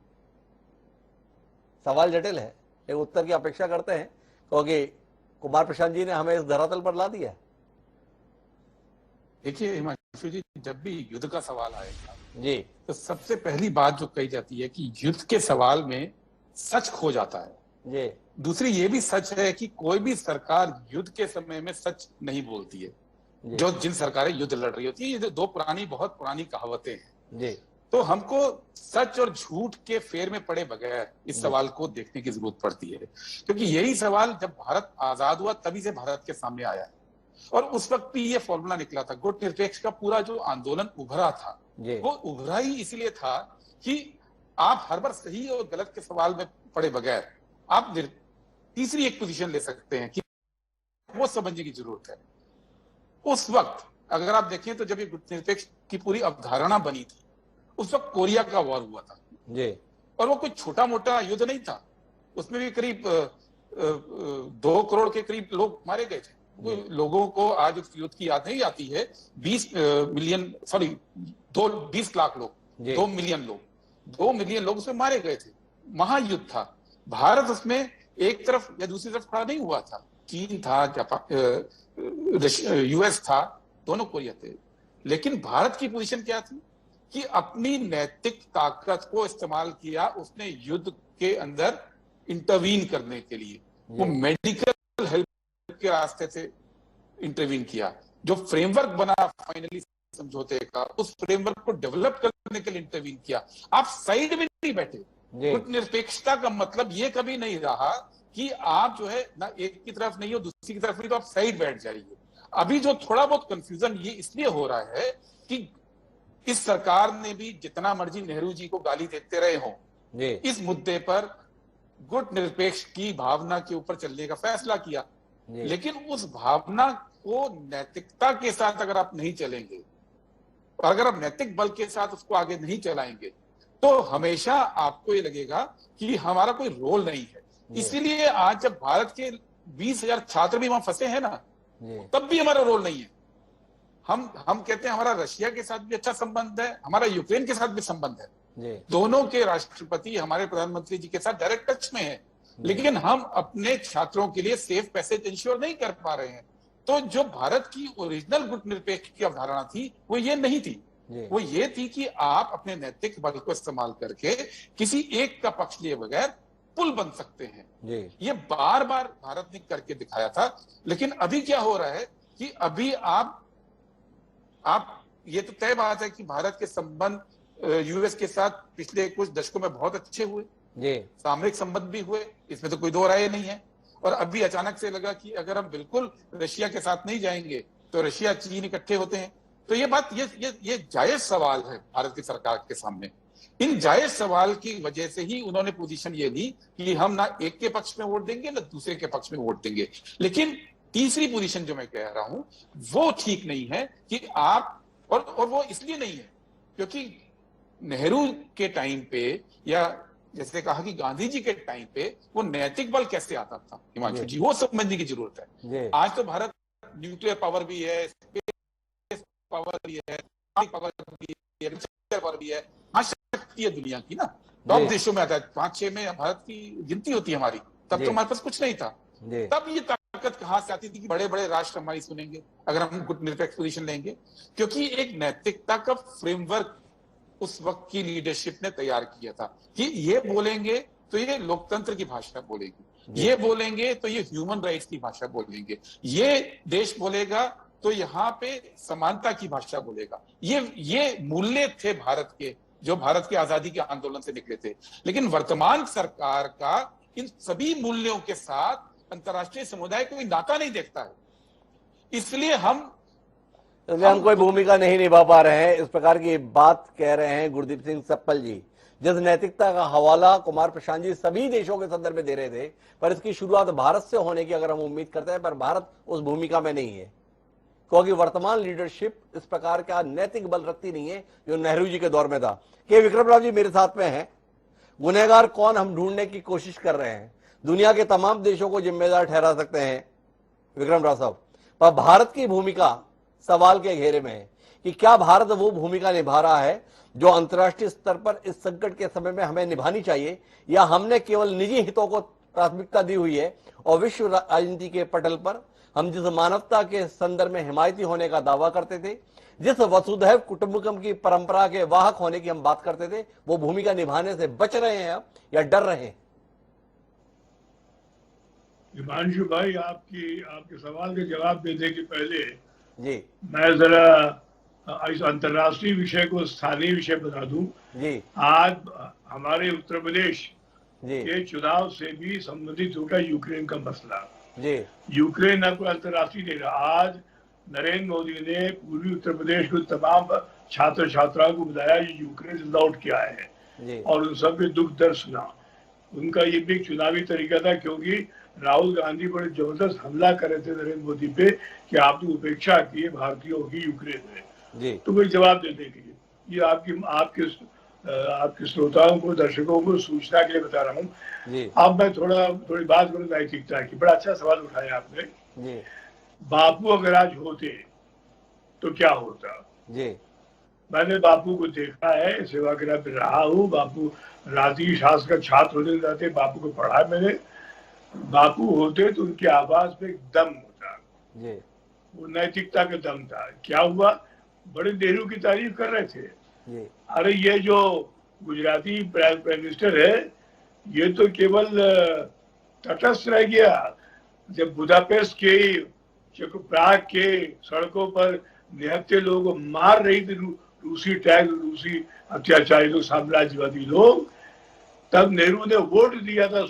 सवाल जटिल है, एक उत्तर की अपेक्षा करते हैं, क्योंकि कुमार प्रशांत जी ने हमें इस धरातल पर ला दिया। देखिए हिमांशु जी, जब भी युद्ध का सवाल आएगा जी, तो सबसे पहली बात जो कही जाती है कि युद्ध के सवाल में सच खो जाता है। जी, दूसरी ये भी सच है कि कोई भी सरकार युद्ध के समय में सच नहीं बोलती है, जो जिन सरकारें युद्ध लड़ रही होती है। ये दो बहुत पुरानी कहावतें हैं जी। तो हमको सच और झूठ के फेर में पड़े बगैर इस सवाल को देखने की जरूरत पड़ती है, क्योंकि यही सवाल जब भारत आजाद हुआ तभी से भारत के सामने आया है। और उस वक्त भी ये फॉर्मूला निकला था, गुट निरपेक्ष का पूरा जो आंदोलन उभरा था वो उभरा ही इसलिए था कि आप हर बार सही और गलत के सवाल में पड़े बगैर आप तीसरी एक पोजीशन ले सकते हैं कि वो समझने की जरूरत है। उस वक्त अगर आप देखें तो जब ये गुटनिरपेक्ष की पूरी अवधारणा बनी थी उस वक्त कोरिया का वॉर हुआ था जी, और वो कोई छोटा मोटा युद्ध नहीं था, उसमें भी करीब 2 करोड़ के करीब लोग मारे गए थे। लोगों को आज उस युद्ध की याद नहीं आती है। 20 लाख लोग, 2 मिलियन लोग उसमें मारे गए थे। महायुद्ध था। भारत उसमें एक तरफ या दूसरी तरफ खड़ा नहीं हुआ था। चीन था, जापान, यूएस था, दोनों कोरिया थे। लेकिन भारत की पोजीशन क्या थी कि अपनी नैतिक ताकत को इस्तेमाल किया उसने युद्ध के अंदर इंटरवीन करने के लिए। वो मेडिकल हेल्प के रास्ते से इंटरवीन किया। जो फ्रेमवर्क बना फाइनली समझौते का, उस फ्रेमवर्क को डेवलप करने के लिए इंटरवीन किया। आप साइड में नहीं बैठे। गुटनिरपेक्षता का मतलब ये कभी नहीं रहा कि आप जो है ना एक की तरफ नहीं हो दूसरी की तरफ नहीं, तो आप साइड बैठ जाइए। अभी जो थोड़ा बहुत कंफ्यूजन ये इसलिए हो रहा है कि इस सरकार ने भी जितना मर्जी नेहरू जी को गाली देते रहे हो, इस मुद्दे पर गुटनिरपेक्ष की भावना के ऊपर चलने का फैसला किया। लेकिन उस भावना को नैतिकता के साथ अगर आप नहीं चलेंगे और अगर आप नैतिक बल के साथ उसको आगे नहीं चलाएंगे तो हमेशा आपको ये लगेगा कि हमारा कोई रोल नहीं है। इसीलिए आज जब भारत के 20,000 छात्र भी वहां फंसे हैं ना, तब भी हमारा रोल नहीं है। हम कहते हैं हमारा रशिया के साथ भी अच्छा संबंध है, हमारा यूक्रेन के साथ भी संबंध है। दोनों के राष्ट्रपति हमारे प्रधानमंत्री जी के साथ डायरेक्ट टच में है, लेकिन हम अपने छात्रों के लिए सेफ पैसेज इंश्योर नहीं कर पा रहे हैं। तो जो भारत की ओरिजिनल गुटनिरपेक्ष की अवधारणा थी वो ये नहीं थी। वो ये थी कि आप अपने नैतिक बल को इस्तेमाल करके किसी एक का पक्ष लिए बगैर पुल बन सकते हैं। ये बार बार भारत ने करके दिखाया था। लेकिन अभी क्या हो रहा है कि अभी आप ये तो तय बात है कि भारत के संबंध यूएस के साथ पिछले कुछ दशकों में बहुत अच्छे हुए, सामरिक संबंध भी हुए, इसमें तो कोई दो राय नहीं है। और अभी अचानक से लगा कि अगर हम बिल्कुल रशिया के साथ नहीं जाएंगे तो रशिया चीन इकट्ठे होते हैं। तो ये बात ये जायज सवाल है भारत की सरकार के सामने। इन जायज सवाल की वजह से ही उन्होंने पोजीशन ये ली कि हम ना एक के पक्ष में वोट देंगे ना दूसरे के पक्ष में वोट देंगे। लेकिन तीसरी पोजीशन जो मैं कह रहा हूं वो ठीक नहीं है कि आप और वो इसलिए नहीं है क्योंकि नेहरू के टाइम पे या जैसे कहा कि गांधी जी के टाइम पे वो नैतिक बल कैसे आता था हिमांशु जी, वो समझने की जरूरत है। आज तो भारत न्यूक्लियर पावर भी है, स्पेस पावर भी है, पावर भी है, पावर भी है, शक्ति है दुनिया की ना, टॉप देशों में आता है। 5-6 में भारत की गिनती होती है हमारी। तब तो हमारे पास कुछ नहीं था। तब ये ताकत कहां से आती थी कि बड़े बड़े राष्ट्र हमारी सुनेंगे अगर हम गुटनिरपेक्ष पोजीशन लेंगे? क्योंकि एक नैतिकता का फ्रेमवर्क उस वक्त की लीडरशिप ने तैयार किया था कि ये बोलेंगे तो ये लोकतंत्र की भाषा बोलेगी, ये बोलेंगे तो ये ह्यूमन राइट्स की भाषा बोलेंगे, ये देश बोलेगा तो यहाँ पे समानता की भाषा बोलेगा। ये मूल्य थे भारत के, जो भारत की आजादी के आंदोलन से निकले थे। लेकिन वर्तमान सरकार का इन सभी मूल्यों के साथ अंतर्राष्ट्रीय समुदाय कोई नाता नहीं देखता है। इसलिए हम कोई भूमिका नहीं निभा पा रहे हैं। इस प्रकार की बात कह रहे हैं गुरदीप सिंह सप्पल जी, जिस नैतिकता का हवाला कुमार प्रशांत जी सभी देशों के संदर्भ में दे रहे थे, पर इसकी शुरुआत भारत से होने की अगर हम उम्मीद करते हैं, पर भारत उस भूमिका में नहीं है क्योंकि वर्तमान लीडरशिप इस प्रकार का नैतिक बल रखती नहीं है जो नेहरू जी के दौर में था। के विक्रम राव जी मेरे साथ में हैं। गुनहगार कौन हम ढूंढने की कोशिश कर रहे हैं, दुनिया के तमाम देशों को जिम्मेदार ठहरा सकते हैं विक्रम राव साहब, पर भारत की भूमिका सवाल के घेरे में है कि क्या भारत वो भूमिका निभा रहा है जो अंतर्राष्ट्रीय स्तर पर इस संकट के समय में हमें निभानी चाहिए, या हमने केवल निजी हितों को प्राथमिकता दी हुई है और विश्व राजनीति के पटल पर हम जिस मानवता के संदर्भ में हिमायती होने का दावा करते थे, जिस वसुधैव कुटुंबकम की परंपरा के वाहक होने की हम बात करते थे, वो भूमिका निभाने से बच रहे हैं अब या डर रहे हैं? हिमांशु भाई, आपके सवाल के जवाब देने के पहले जी मैं जरा इस अंतर्राष्ट्रीय विषय को स्थानीय विषय बता दूं। जी आज हमारे उत्तर प्रदेश के चुनाव से भी संबंधित होगा यूक्रेन का मसला। जी यूक्रेन अब अंतर्राष्ट्रीय नहीं रहा। आज नरेंद्र मोदी ने पूर्वी उत्तर प्रदेश को तमाम छात्र छात्राओं को बताया ये यूक्रेन से लौट के आए हैं और उन सब के दुख दर्द सुना। उनका ये भी एक चुनावी तरीका था क्योंकि राहुल गांधी बड़े जबरदस्त हमला कर रहे थे नरेंद्र मोदी पे कि आपने उपेक्षा की है भारतीयों की यूक्रेन में, तो वही जवाब देने के लिए ये आपके श्रोताओं को, दर्शकों को सूचना के लिए बता रहा हूँ। अब मैं थोड़ी बात करूँ नैतिकता की। बड़ा अच्छा सवाल उठाया आपने। बापू अगर आज होते तो क्या होता? मैंने बापू को देखा है, सेवाग्राम में रहा हूँ। बापू राजनीति शास्त्र का छात्र होने जाते, बापू को पढ़ा मैंने। बापू होते तो उनकी आवाज में दम होता, वो नैतिकता का दम था। क्या हुआ? बड़े नेहरू की तारीफ कर रहे थे। अरे ये जो गुजराती प्राइम मिनिस्टर है, ये तो केवल तटस्थ रह गया। जब बुदापेस्ट के, प्राग के सड़कों पर निहत्थे लोगों को मार रही थी रूसी टैग, रूसी अत्याचारी लोग, साम्राज्यवादी लोग, तब नेहरू ने वोट दिया था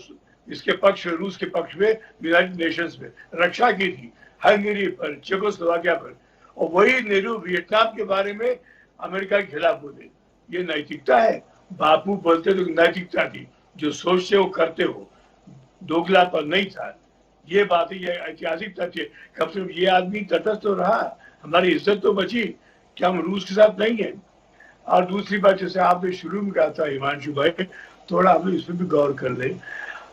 इसके पक्ष, रूस के पक्ष में, यूनाइटेड नेशंस में रक्षा की थी, हंगरी पर, चेकोस्लोवाकिया पर। और वही नेहरू वियतनाम के बारे में अमेरिका के खिलाफ बोले। ये नैतिकता है? बापू बोलते तो नैतिकता थी, जो सोचते हो करते हो, दोगलापन नहीं था। ये बात है, ये ऐतिहासिक तथ्य। कम से कम ये आदमी तटस्थ तो रहा, हमारी इज्जत तो बची कि हम रूस के साथ नहीं है। और दूसरी बात, जैसे आपने शुरू में कहा था हिमांशु भाई, थोड़ा हम इसमें भी गौर कर ले।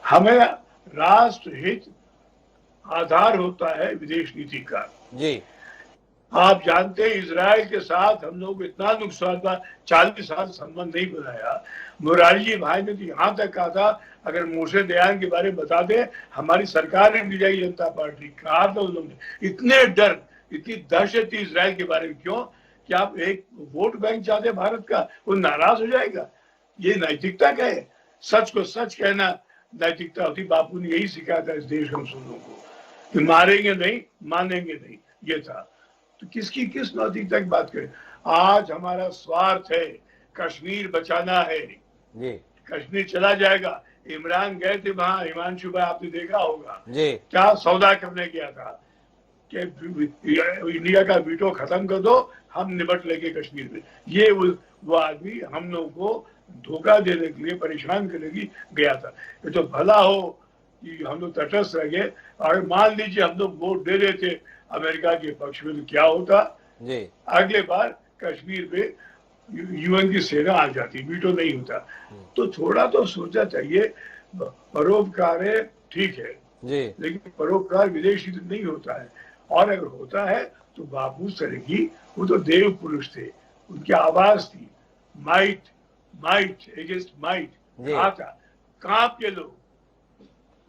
हमें राष्ट्र हित आधार होता है विदेश नीति का। जी आप जानते हैं इजराइल के साथ हम लोग इतना नुकसान था, 40 साल संबंध नहीं बनाया। मुरारी जी भाई ने तो यहाँ तक कहा था अगर मोशे दयान के बारे में बता दे, हमारी सरकार ने बीजेपी जनता पार्टी, कहा था उन लोगों ने। इतने डर, इतनी दहशत थी इजराइल के बारे में। क्यों? कि आप एक वोट बैंक चाहते भारत का, वो नाराज हो जाएगा। ये नैतिकता का है। सच को सच कहना नैतिकता होती। बापू ने यही सिखाया था इस देश के मुसलमानों को कि मारेंगे नहीं, मानेंगे नहीं, ये था। तो किस नैतिकता की बात करें? आज हमारा स्वार्थ है, कश्मीर बचाना है। कश्मीर चला जाएगा। इमरान गए थे वहां, हिमांशु भाई आपने देखा होगा क्या सौदा करने गया था कि इंडिया का वीटो खत्म कर दो, हम निपट लेंगे कश्मीर में। ये वो आदमी हम लोगों को धोखा देने के लिए, परेशान करने के लिए गया था। ये तो भला हो कि हम लोग तटस्थ रह गए। और मान लीजिए हम लोग वोट दे रहे थे अमेरिका के पक्ष में, तो क्या होता? अगले बार कश्मीर में यूएन की सेना आ जाती, वीटो नहीं होता। तो थोड़ा तो सोचा चाहिए। परोपकार है, ठीक है, लेकिन परोपकार विदेशी नहीं होता है। और अगर होता है तो बापू सरगी, वो तो देव पुरुष थे, उनकी आवाज थी माइट अगेंस्ट माइट, कहा था कांप के लोग।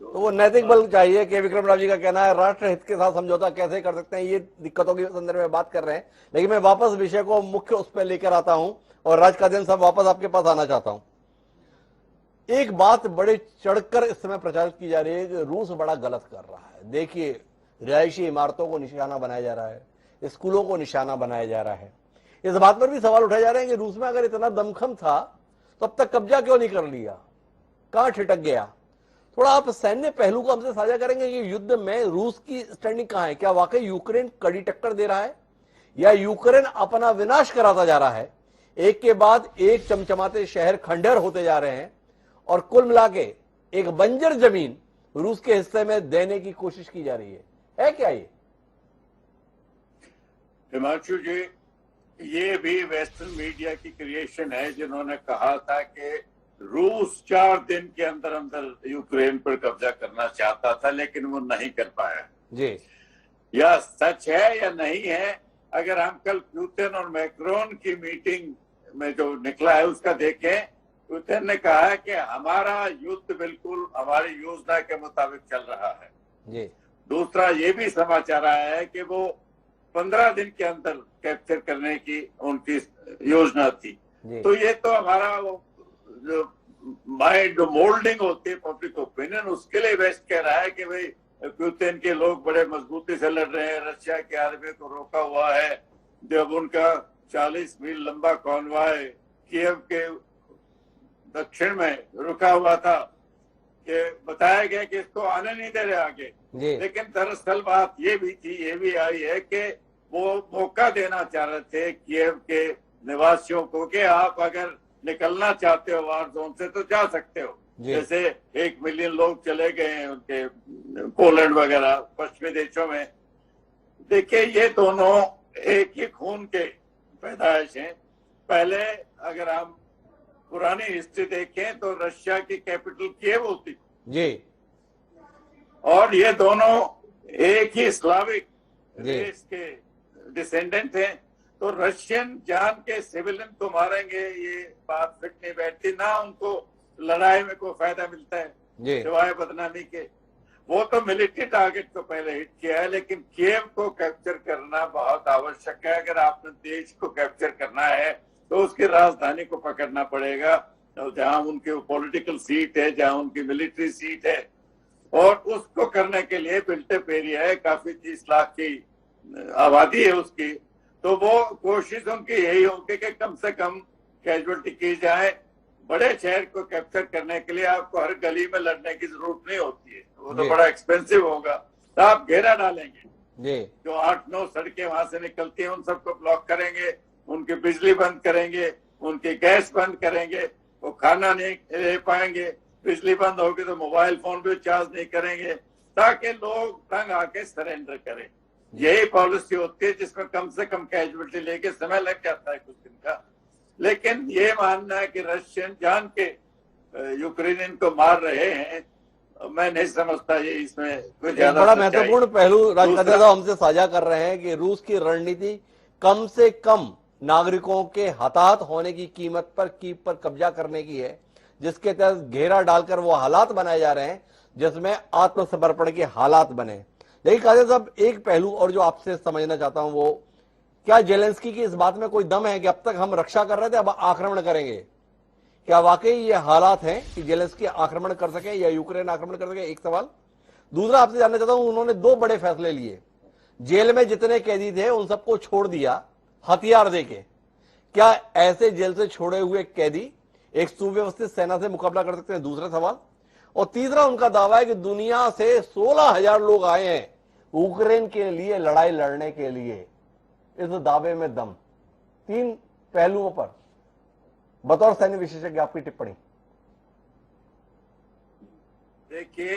तो वो नैतिक बल चाहिए कि विक्रम राव जी का कहना है राष्ट्र हित के साथ समझौता कैसे कर सकते हैं, ये दिक्कतों के संदर्भ में बात कर रहे हैं। लेकिन मैं वापस विषय को मुख्य उस पर लेकर आता हूं और राज कादियान साहब वापस आपके पास आना चाहता हूं। एक बात बड़े चढ़कर इस समय प्रचारित की जा रही है कि रूस बड़ा गलत कर रहा है। देखिए, रिहायशी इमारतों को निशाना बनाया जा रहा है, स्कूलों को निशाना बनाया जा रहा है। इस बात पर भी सवाल उठाए जा रहे हैं कि रूस में अगर इतना दमखम था तो अब तक कब्जा क्यों नहीं कर लिया, कहां ठिठक गया? थोड़ा आप सैन्य पहलू को हमसे साझा करेंगे कि युद्ध में रूस की स्टैंडिंग कहां है? क्या वाकई यूक्रेन कड़ी टक्कर दे रहा है या यूक्रेन अपना विनाश कराता जा रहा है? एक के बाद एक चमचमाते शहर खंडहर होते जा रहे हैं और कुल मिला के एक बंजर जमीन रूस के हिस्से में देने की कोशिश की जा रही है क्या ये? हिमांशु जी, ये भी वेस्टर्न मीडिया की क्रिएशन है, जिन्होंने कहा था कि रूस 4 दिन के अंदर अंदर यूक्रेन पर कब्जा करना चाहता था, लेकिन वो नहीं कर पाया जी। यह सच है या नहीं है? अगर हम कल पुतिन और मैक्रोन की मीटिंग में जो निकला है उसका देखें, पुतिन ने कहा है कि हमारा युद्ध बिल्कुल हमारी योजना के मुताबिक चल रहा है जी। दूसरा ये भी समाचार आया है कि वो 15 दिन के अंदर कैप्चर करने की उनकी योजना थी। तो ये तो हमारा वो जो माइंड मोल्डिंग होती है पब्लिक ओपिनियन, उसके लिए वेस्ट कह रहा है कि भाई पुतिन के लोग बड़े मजबूती से लड़ रहे हैं, रशिया के आर्मी को रोका हुआ है। जब उनका 40 मील लंबा कॉन्वॉय कीव के दक्षिण में रुका हुआ था कि बताया गया कि इसको आने नहीं दे रहे आगे। लेकिन दरअसल बात ये भी आई है कि वो मौका देना चाह रहे थे कीव के निवासियों को कि आप अगर निकलना चाहते हो वार जोन से तो जा सकते हो, जैसे 1 मिलियन लोग चले गए हैं उनके पोलैंड वगैरह पश्चिमी देशों में। देखिए ये दोनों एक ही खून के पैदाइश हैं। पहले अगर हम पुरानी हिस्ट्री देखें तो रशिया की कैपिटल कीव होती जी, और ये दोनों एक ही स्लाविक रेस के डिसेंडेंट हैं। तो रशियन जान के सिविलियन को मारेंगे ये बात फिट नहीं बैठती, ना उनको लड़ाई में कोई फायदा मिलता है सिवाय बदनामी के। वो तो मिलिट्री टारगेट को पहले हिट किया है, लेकिन कीव को कैप्चर करना बहुत आवश्यक है। अगर आपने देश को कैप्चर करना है तो उसकी राजधानी को पकड़ना पड़ेगा, जहां उनकी पॉलिटिकल सीट है, जहां उनकी मिलिट्री सीट है। और उसको करने के लिए बिल्ट अप एरिया है, काफी 30 लाख की आबादी है उसकी। तो वो कोशिश उनकी यही होगी कि कम से कम कैजुअलिटी की जाए। बड़े शहर को कैप्चर करने के लिए आपको हर गली में लड़ने की जरूरत नहीं होती है, वो तो बड़ा एक्सपेंसिव होगा। तो आप घेरा डालेंगे, जो 8-9 सड़कें वहां से निकलती हैं उन सबको ब्लॉक करेंगे, उनकी बिजली बंद करेंगे, उनकी गैस बंद करेंगे, वो खाना नहीं ले पाएंगे, बिजली बंद होगी तो मोबाइल फोन भी चार्ज नहीं करेंगे, ताकि लोग तंग आके सरेंडर करें। यही पॉलिसी होती है जिसमें कम से कम कैजुअलिटी लेके समय लग जाता है कुछ दिन का। लेकिन ये मानना है कि रशियन जान के यूक्रेनियन को मार रहे हैं, मैं नहीं समझता ये इसमें कोई ज्यादा बड़ा महत्वपूर्ण पहलू राजकर्ता साहब हमसे साझा कर रहे हैं कि रूस की रणनीति कम से कम नागरिकों के हताहत होने की कीमत पर कीव पर कब्जा करने की है, जिसके तहत घेरा डालकर वो हालात बनाए जा रहे हैं जिसमें आत्मसमर्पण के हालात बने। लेकिन काजल साहब एक पहलू और जो आपसे समझना चाहता हूं, वो क्या जेलेंस्की की इस बात में कोई दम है कि अब तक हम रक्षा कर रहे थे अब आक्रमण करेंगे? क्या वाकई ये हालात हैं कि जेलेंस्की आक्रमण कर सके या यूक्रेन आक्रमण कर सके? एक सवाल। दूसरा आपसे जानना चाहता हूं, उन्होंने 2 बड़े फैसले लिए, जेल में जितने कैदी थे उन सबको छोड़ दिया हथियार देके। क्या ऐसे जेल से छोड़े हुए कैदी एक सुव्यवस्थित सेना से मुकाबला कर सकते हैं? दूसरा सवाल। और तीसरा उनका दावा है कि दुनिया से 16,000 लोग आए हैं यूक्रेन के लिए लड़ाई लड़ने के लिए। इस दावे में दम। 3 पहलुओं पर बतौर सैन्य विशेषज्ञ आपकी टिप्पणी। देखिए,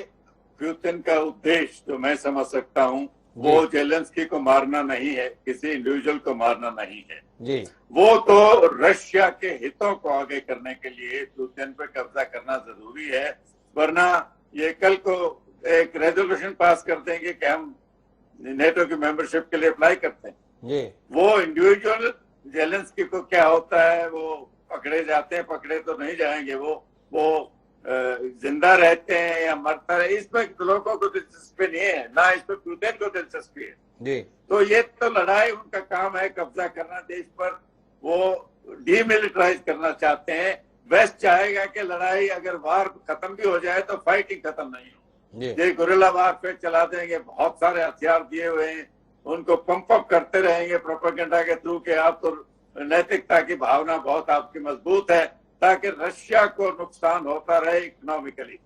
पुतिन का उद्देश्य जो मैं समझ सकता हूं वो जेलेंस्की को मारना नहीं है, किसी इंडिविजुअल को मारना नहीं है जी। वो तो रशिया के हितों को आगे करने के लिए पुतिन पे कब्जा करना जरूरी है। वरना ये कल को एक रेजोल्यूशन पास कर देंगे कि हम नेटो की मेंबरशिप के लिए अप्लाई करते हैं जी। वो इंडिविजुअल जेलेंस्की को क्या होता है, वो पकड़े जाते हैं, पकड़े तो नहीं जाएंगे, वो जिंदा रहते हैं या मरता रहे, इसमें लोगों को दिलचस्पी नहीं है, ना इसमें पुतिन को दिलचस्पी है जी। तो ये तो लड़ाई उनका काम है, कब्जा करना देश पर। वो डीमिलिटराइज करना चाहते हैं। वेस्ट चाहेगा कि लड़ाई अगर वार खत्म भी हो जाए तो फाइटिंग खत्म नहीं हो, ये गुरिल्ला वार फिर चला देंगे। बहुत सारे हथियार दिए हुए हैं, उनको पंप अप करते रहेंगे प्रोपेगेंडा के थ्रू के आप तो नैतिकता की भावना बहुत आपकी मजबूत है, ताकि रशिया को नुकसान होता रहे इकोनॉमिकली।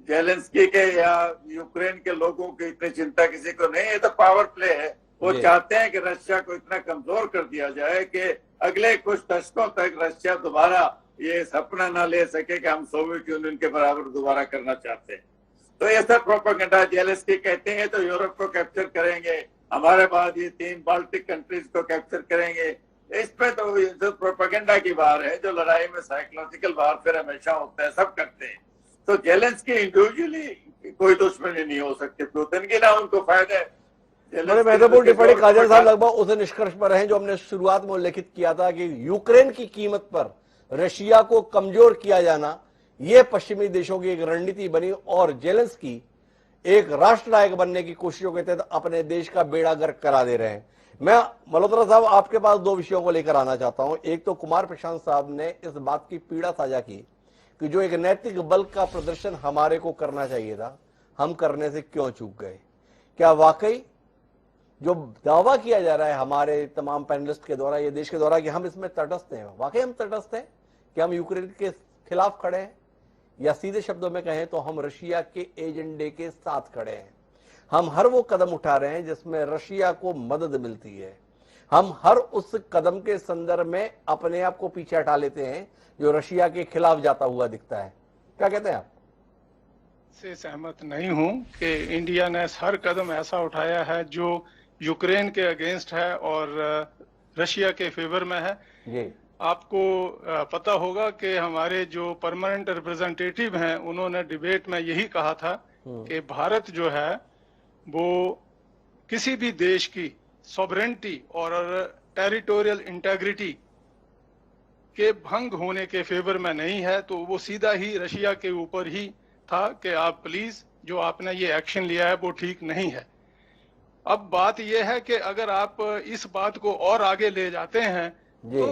जेलेंस्की के या यूक्रेन के लोगों की इतनी चिंता किसी को नहीं है, तो पावर प्ले है। वो चाहते हैं कि रशिया को इतना कमजोर कर दिया जाए कि अगले कुछ दशकों तक रशिया दोबारा ये सपना ना ले सके कि हम सोवियत यूनियन के बराबर दोबारा करना चाहते हैं। तो ये सब प्रोपेगेंडा। जेलेंस्की कहते हैं तो यूरोप को कैप्चर करेंगे, हमारे बाद ये 3 बाल्टिक कंट्रीज को कैप्चर करेंगे। इसमें तो जो प्रोपेगेंडा की बात है, जो लड़ाई में साइकोलॉजिकल वारफेयर हमेशा होता है, सब करते हैं। तो जेलेंस्की इंडिविजुअली कोई दुश्मनी नहीं हो सकती पुतिन की, ना उनको फायदा है। बड़े महत्वपूर्ण टिप्पणी काजल साहब लगभग उस निष्कर्ष पर हैं जो हमने शुरुआत में उल्लेखित किया था कि यूक्रेन की कीमत पर रशिया को कमजोर किया जाना यह पश्चिमी देशों की एक रणनीति बनी और जेलेंस्की एक राष्ट्रनायक बनने की कोशिशों के तहत अपने देश का बेड़ा गर्क करा दे रहे हैं। मैं मल्होत्रा साहब आपके पास 2 विषयों को लेकर आना चाहता हूं। एक तो कुमार प्रशांत साहब ने इस बात की पीड़ा साझा की कि जो एक नैतिक बल का प्रदर्शन हमारे को करना चाहिए था, हम करने से क्यों चूक गए। क्या वाकई जो दावा किया जा रहा है हमारे तमाम पैनलिस्ट के द्वारा, ये देश के द्वारा, कि हम इसमें तटस्थ हैं, वाकई हम तटस्थ हैं कि हम यूक्रेन के खिलाफ खड़े हैं, या सीधे शब्दों में कहें तो हम रशिया के एजेंडे के साथ खड़े हैं। हम हर वो कदम उठा रहे हैं जिसमें रशिया को मदद मिलती है। हम हर उस कदम के संदर्भ में अपने आप को पीछे हटा लेते हैं जो रशिया के खिलाफ जाता हुआ दिखता है। क्या कहते हैं आप? से सहमत नहीं हूं कि इंडिया ने हर कदम ऐसा उठाया है जो यूक्रेन के अगेंस्ट है और रशिया के फेवर में है। जी। आपको पता होगा कि हमारे जो परमानेंट रिप्रेजेंटेटिव हैं उन्होंने डिबेट में यही कहा था कि भारत जो है वो किसी भी देश की सॉवरेनिटी और टेरिटोरियल इंटेग्रिटी के भंग होने के फेवर में नहीं है। तो वो सीधा ही रशिया के ऊपर ही था कि आप प्लीज जो आपने ये एक्शन लिया है वो ठीक नहीं है। अब बात यह है कि अगर आप इस बात को और आगे ले जाते हैं तो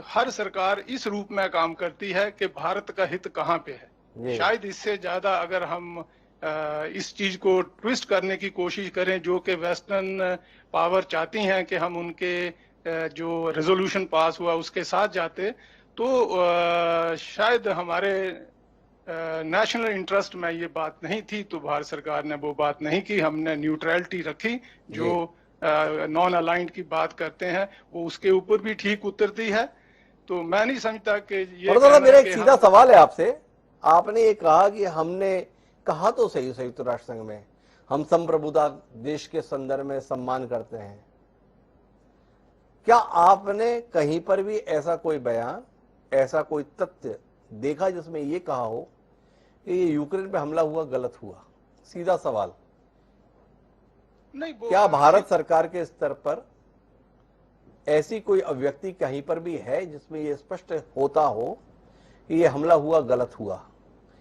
हर सरकार इस रूप में काम करती है कि भारत का हित कहाँ पे है। शायद इससे ज्यादा अगर हम इस चीज को ट्विस्ट करने की कोशिश करें जो कि वेस्टर्न पावर चाहती हैं कि हम उनके जो रेजोल्यूशन पास हुआ उसके साथ जाते तो शायद हमारे नेशनल इंटरेस्ट में ये बात नहीं थी। तो भारत सरकार ने वो बात नहीं की, हमने न्यूट्रलिटी रखी। जो नॉन अलाइंड की बात करते हैं वो उसके ऊपर भी ठीक उतरती है। तो मैं नहीं समझता कि ये मेरा एक सीधा सवाल है आपसे। आपने ये कहा कि हमने कहा तो सही संयुक्त राष्ट्र संघ में हम संप्रभुता देश के संदर्भ में सम्मान करते हैं, क्या आपने कहीं पर भी ऐसा कोई बयान, ऐसा कोई तथ्य देखा जिसमें यह कहा हो कि ये यूक्रेन पे हमला हुआ गलत हुआ? सीधा सवाल। नहीं, क्या भारत सरकार के स्तर पर ऐसी कोई अभिव्यक्ति कहीं पर भी है जिसमें यह स्पष्ट होता हो कि ये हमला हुआ गलत हुआ?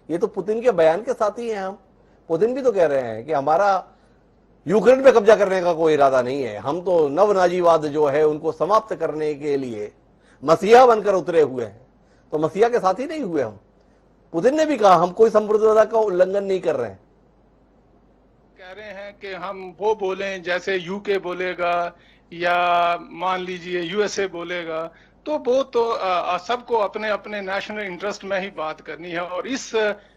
ये तो पुतिन के बयान के साथ ही है। हम पुतिन भी तो कह रहे हैं कि हमारा यूक्रेन पे कब्जा करने का कोई इरादा नहीं है, हम तो नवनाजीवाद जो है उनको समाप्त करने के लिए मसीहा बनकर उतरे हुए हैं। तो मसीहा के साथ ही नहीं हुए हम। पुतिन ने भी कहा हम कोई संप्रभुता का उल्लंघन नहीं कर रहे हैं। कह रहे हैं कि हम वो बोलें जैसे यूके बोलेगा या मान लीजिए यूएसए बोलेगा, तो वो तो सबको अपने अपने नेशनल इंटरेस्ट में ही बात करनी है और इस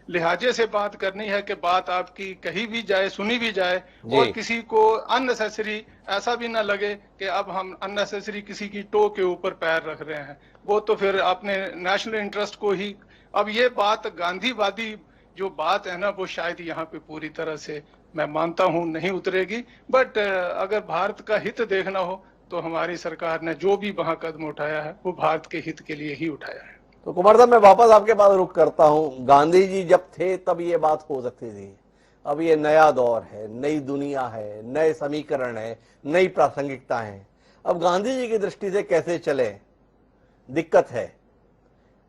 लिहाजे से बात करनी है कि बात आपकी कही भी जाए, सुनी भी जाए और किसी को अननेसेसरी ऐसा भी ना लगे कि अब हम अननेसेसरी किसी की टो के ऊपर पैर रख रहे हैं। वो तो फिर अपने नेशनल इंटरेस्ट को ही, अब ये बात गांधीवादी जो बात है ना वो शायद यहाँ पे पूरी तरह से मैं मानता हूँ नहीं उतरेगी। बट अगर भारत का हित देखना हो तो हमारी सरकार ने जो भी वहां कदम उठाया है वो भारत के हित के लिए ही उठाया है। तो कुमार साहब मैं वापस आपके पास रुख करता हूं। गांधी जी जब थे तब ये बात हो सकती थी, अब ये नया दौर है, नई दुनिया है, नए समीकरण है, नई प्रासंगिकता है। अब गांधी जी की दृष्टि से कैसे चले, दिक्कत है।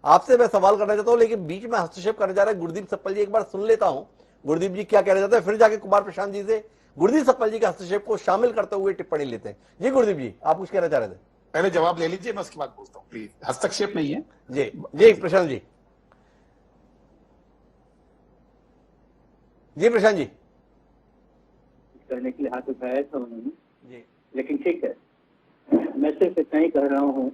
आपसे मैं सवाल करना चाहता हूं लेकिन बीच में हस्तक्षेप करने जा रहे हैं गुरदीप सप्पल जी। एक बार सुन लेता हूं गुरदीप जी क्या कहना चाहते हैं, फिर जाके कुमार प्रशांत जी से गुरदीप सप्पल जी के हस्तक्षेप को शामिल करते हुए टिप्पणी लेते हैं। जी गुरदीप जी, आप कुछ कहना चाह रहे थे? पहले जवाब ले लीजिए, मैं उसके बाद बोलता हूँ, प्लीज। हस्तक्षेप नहीं है जी। जी प्रशांत जी। जी प्रशांत जी। करने के लिए हाथ उठाया था उन्होंने जी, लेकिन ठीक है, मैं सिर्फ इतना ही कह रहा हूँ।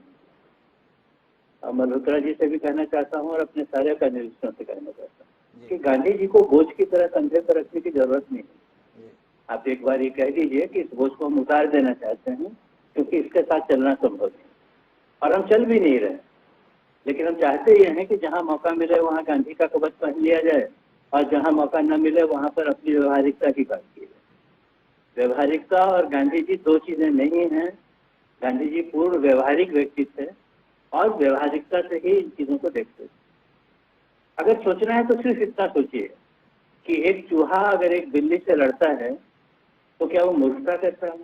मल्होत्रा जी से भी कहना चाहता हूँ और अपने सारे पैनलिस्टों से कहना चाहता हूँ कि गांधी जी को बोझ की तरह कंधे पर रखने की जरूरत नहीं है। आप एक बार ये कह दीजिए कि इस बोझ को हम उतार देना चाहते हैं क्योंकि इसके साथ चलना संभव नहीं और हम चल भी नहीं रहे। लेकिन हम चाहते ये हैं कि जहाँ मौका मिले वहाँ गांधी का कवच पहन लिया जाए और जहाँ मौका न मिले वहाँ पर अपनी व्यवहारिकता की बात की जाए। व्यवहारिकता और गांधी जी दो चीजें नहीं हैं। गांधी जी पूर्ण व्यवहारिक व्यक्ति थे और व्यवहारिकता से ही इन चीजों को देखते थे। अगर सोचना है तो सिर्फ इतना सोचिए कि एक चूहा अगर एक बिल्ली से लड़ता है तो क्या वो मूर्खता करता है?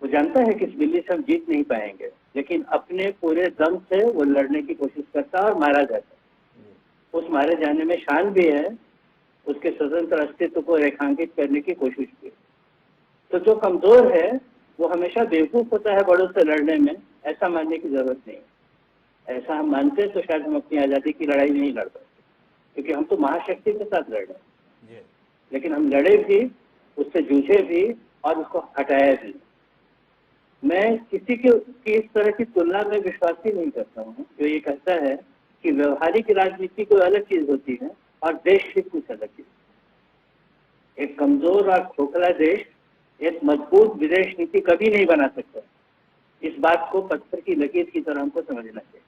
वो जानता है कि इस बिल्ली से हम जीत नहीं पाएंगे, लेकिन अपने पूरे दम से वो लड़ने की कोशिश करता है और मारा जाता है। उस मारे जाने में शान भी है, उसके स्वतंत्र अस्तित्व को रेखांकित करने की कोशिश भी है। तो जो कमजोर है वो हमेशा बेवकूफ होता है बड़ों से लड़ने में, ऐसा मानने की जरूरत नहीं है। ऐसा हम मानते तो शायद हम अपनी आजादी की लड़ाई नहीं लड़ पाते, क्योंकि हम तो महाशक्ति के साथ लड़ रहे हैं। लेकिन हम लड़े भी, उससे जूझे भी और उसको हटाया भी। मैं किसी की इस तरह की तुलना में विश्वास ही नहीं करता हूँ जो ये कहता है कि व्यवहारिक राजनीति कोई अलग चीज होती है और देश हित कुछ अलग चीज। एक कमजोर और खोखला देश एक मजबूत विदेश नीति कभी नहीं बना सकता। इस बात को पत्थर की लकीर की तरह हमको समझना चाहिए।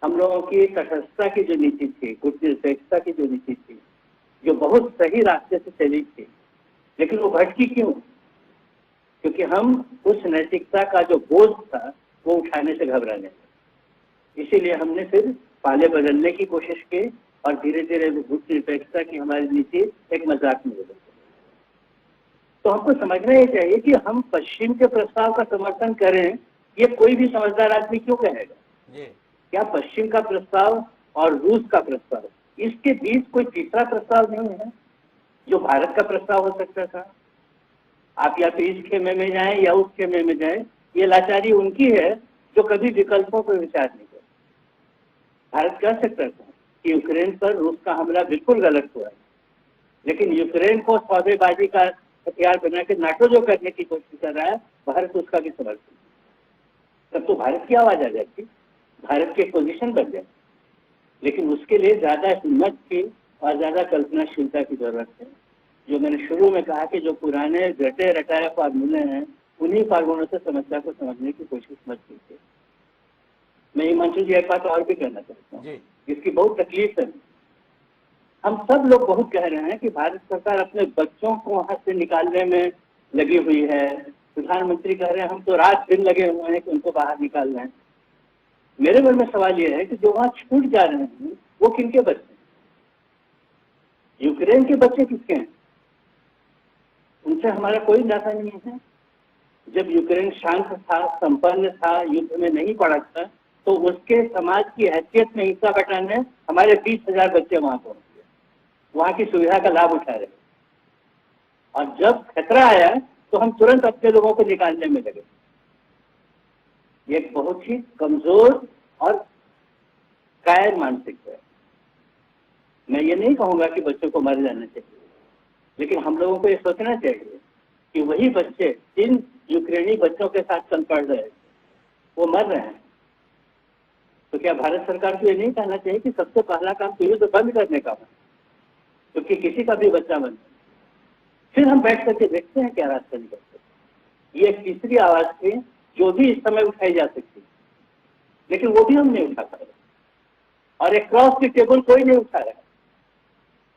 हम लोगों की तटस्थता की जो नीति थी, गुटनिरपेक्षता की जो नीति थी, जो बहुत सही रास्ते से चली थी, लेकिन वो भटकी क्यों? क्योंकि हम उस नैतिकता का जो बोझ था वो उठाने से घबराने लगे। इसीलिए हमने फिर पाले बदलने की कोशिश की और धीरे धीरे गुटनिरपेक्षता की हमारी नीति एक मजाक में बदल गई। तो हमको समझना ये चाहिए कि हम पश्चिम के प्रस्ताव का समर्थन करें, ये कोई भी समझदार आदमी क्यों कहेगा? क्या पश्चिम का प्रस्ताव और रूस का प्रस्ताव, इसके बीच कोई तीसरा प्रस्ताव नहीं है जो भारत का प्रस्ताव हो सकता था? आप या तो इस खेमे में जाएं या उस खेमे में जाएं, ये लाचारी उनकी है जो कभी विकल्पों पर विचार नहीं करते। भारत कह सकता था कि यूक्रेन पर रूस का हमला बिल्कुल गलत हुआ है, लेकिन यूक्रेन को सौदेबाजी का हथियार बना के नाटो जो करने की कोशिश कर रहा है, भारत उसका भी समर्थन। तब तो भारत की आवाज आ जाती, भारत की पोजीशन बन जाती। लेकिन उसके लिए ज्यादा हिम्मत की और ज्यादा कल्पनाशीलता की जरूरत है। जो मैंने शुरू में कहा कि जो पुराने रटे रटाए फार्मूले हैं, उन्हीं फार्मूलों से समस्या को समझने की कोशिश मत कीजिए। मैं हिमांशु जी एक बात और भी कहना चाहता हूँ, जिसकी बहुत तकलीफ है। हम सब लोग बहुत कह रहे हैं कि भारत सरकार अपने बच्चों को वहां से निकालने में लगी हुई है। प्रधानमंत्री कह रहे हैं हम तो रात दिन लगे हुए हैं कि उनको बाहर निकाल रहे हैं। मेरे मन में सवाल यह है कि जो वहां छूट जा रहे हैं वो किनके बच्चे? यूक्रेन के बच्चे किसके हैं? उनसे हमारा कोई नाता नहीं है। जब यूक्रेन शांत था, संपन्न था, युद्ध में नहीं पड़ा था, तो उसके समाज की हैसियत में हिस्सा बटाने हमारे 20,000 बच्चे वहां पहुंच गए, वहां की सुविधा का लाभ उठा रहे। और जब खतरा आया तो हम तुरंत अपने लोगों को निकालने में लगे। ये एक बहुत ही कमजोर और कायर मानसिकता है। मैं ये नहीं कहूंगा कि बच्चों को मर जाना चाहिए, लेकिन हम लोगों को ये सोचना चाहिए कि वही बच्चे जिन यूक्रेनी बच्चों के साथ कल पढ़ रहे वो मर रहे हैं। तो क्या भारत सरकार को ये नहीं कहना चाहिए कि सबसे पहला काम तो युद्ध बंद करने का है, क्योंकि किसी का भी बच्चा बन, फिर हम बैठ करके देखते हैं क्या रास्ता निकलते। ये एक तीसरी आवाज थी जो भी इस समय उठाई जा सकती, लेकिन वो भी हम नहीं उठा पा रहे, और एक क्रॉस द टेबल कोई नहीं उठा रहा।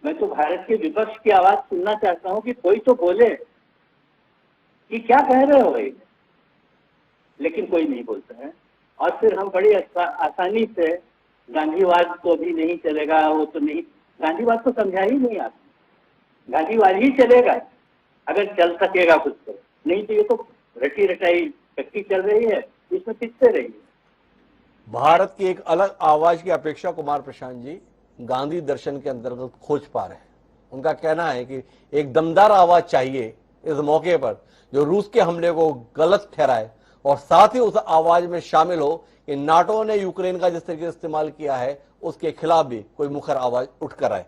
मैं तो भारत के विपक्ष की आवाज सुनना चाहता हूं कि कोई तो बोले कि क्या कह रहे हो भाई, लेकिन कोई नहीं बोलता है। और फिर हम बड़ी आसानी से गांधीवाद तो भी नहीं चलेगा, वो तो नहीं, गांधीवाद तो समझा ही नहीं आपने। गांधीवाद ही चलेगा अगर चल सकेगा खुद को, नहीं तो ये तो रटी रटाई फैक्ट्री चल रही है, इसमें पिसते रही है। भारत की एक अलग आवाज की अपेक्षा कुमार प्रशांत जी गांधी दर्शन के अंतर्गत खोज पा रहे हैं। उनका कहना है कि एक दमदार आवाज चाहिए इस मौके पर जो रूस के हमले को गलत ठहराए, और साथ ही उस आवाज में शामिल हो कि नाटो ने यूक्रेन का जिस तरीके से इस्तेमाल किया है उसके खिलाफ भी कोई मुखर आवाज उठकर आए।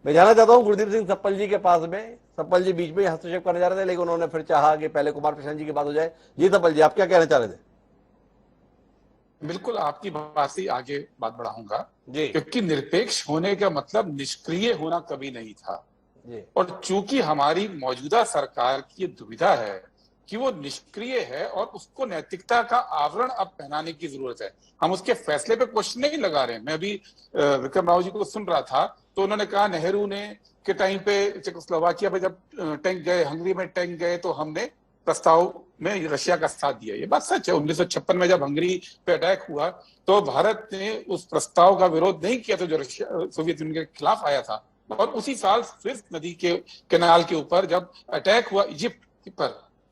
मैं जाना चाहता हूं गुरदीप सिंह सप्पल जी के पास में। सप्पल जी बीच में हस्तक्षेप करने जा रहे थे, लेकिन उन्होंने फिर चाहा कि पहले कुमार प्रशांत जी की बात हो जाए। जी सप्पल जी, आप क्या कहना चाह रहे थे? बिल्कुल आपकी बात से आगे बात बढ़ाऊंगा, क्योंकि निरपेक्ष होने का मतलब निष्क्रिय होना कभी नहीं था। और चूंकि हमारी मौजूदा सरकार की दुविधा है कि वो निष्क्रिय है और उसको नैतिकता का आवरण अब पहनाने की जरूरत है, हम उसके फैसले पे क्वेश्चन नहीं लगा रहे हैं। मैं अभी विक्रम राव जी को सुन रहा था तो उन्होंने कहा नेहरू ने के टाइम पे चेकोस्लोवाकिया पे जब टैंक गए, हंगरी में टैंक गए, तो हमने प्रस्ताव में रशिया का साथ दिया। ये बात सच है। 1956 में जब हंगरी पे अटैक हुआ तो भारत ने उस प्रस्ताव का विरोध नहीं किया था जो रशिया सोवियत यूनियन के खिलाफ आया था। और उसी साल स्विस नदी के कैनाल के ऊपर जब अटैक हुआ इजिप्ट पर,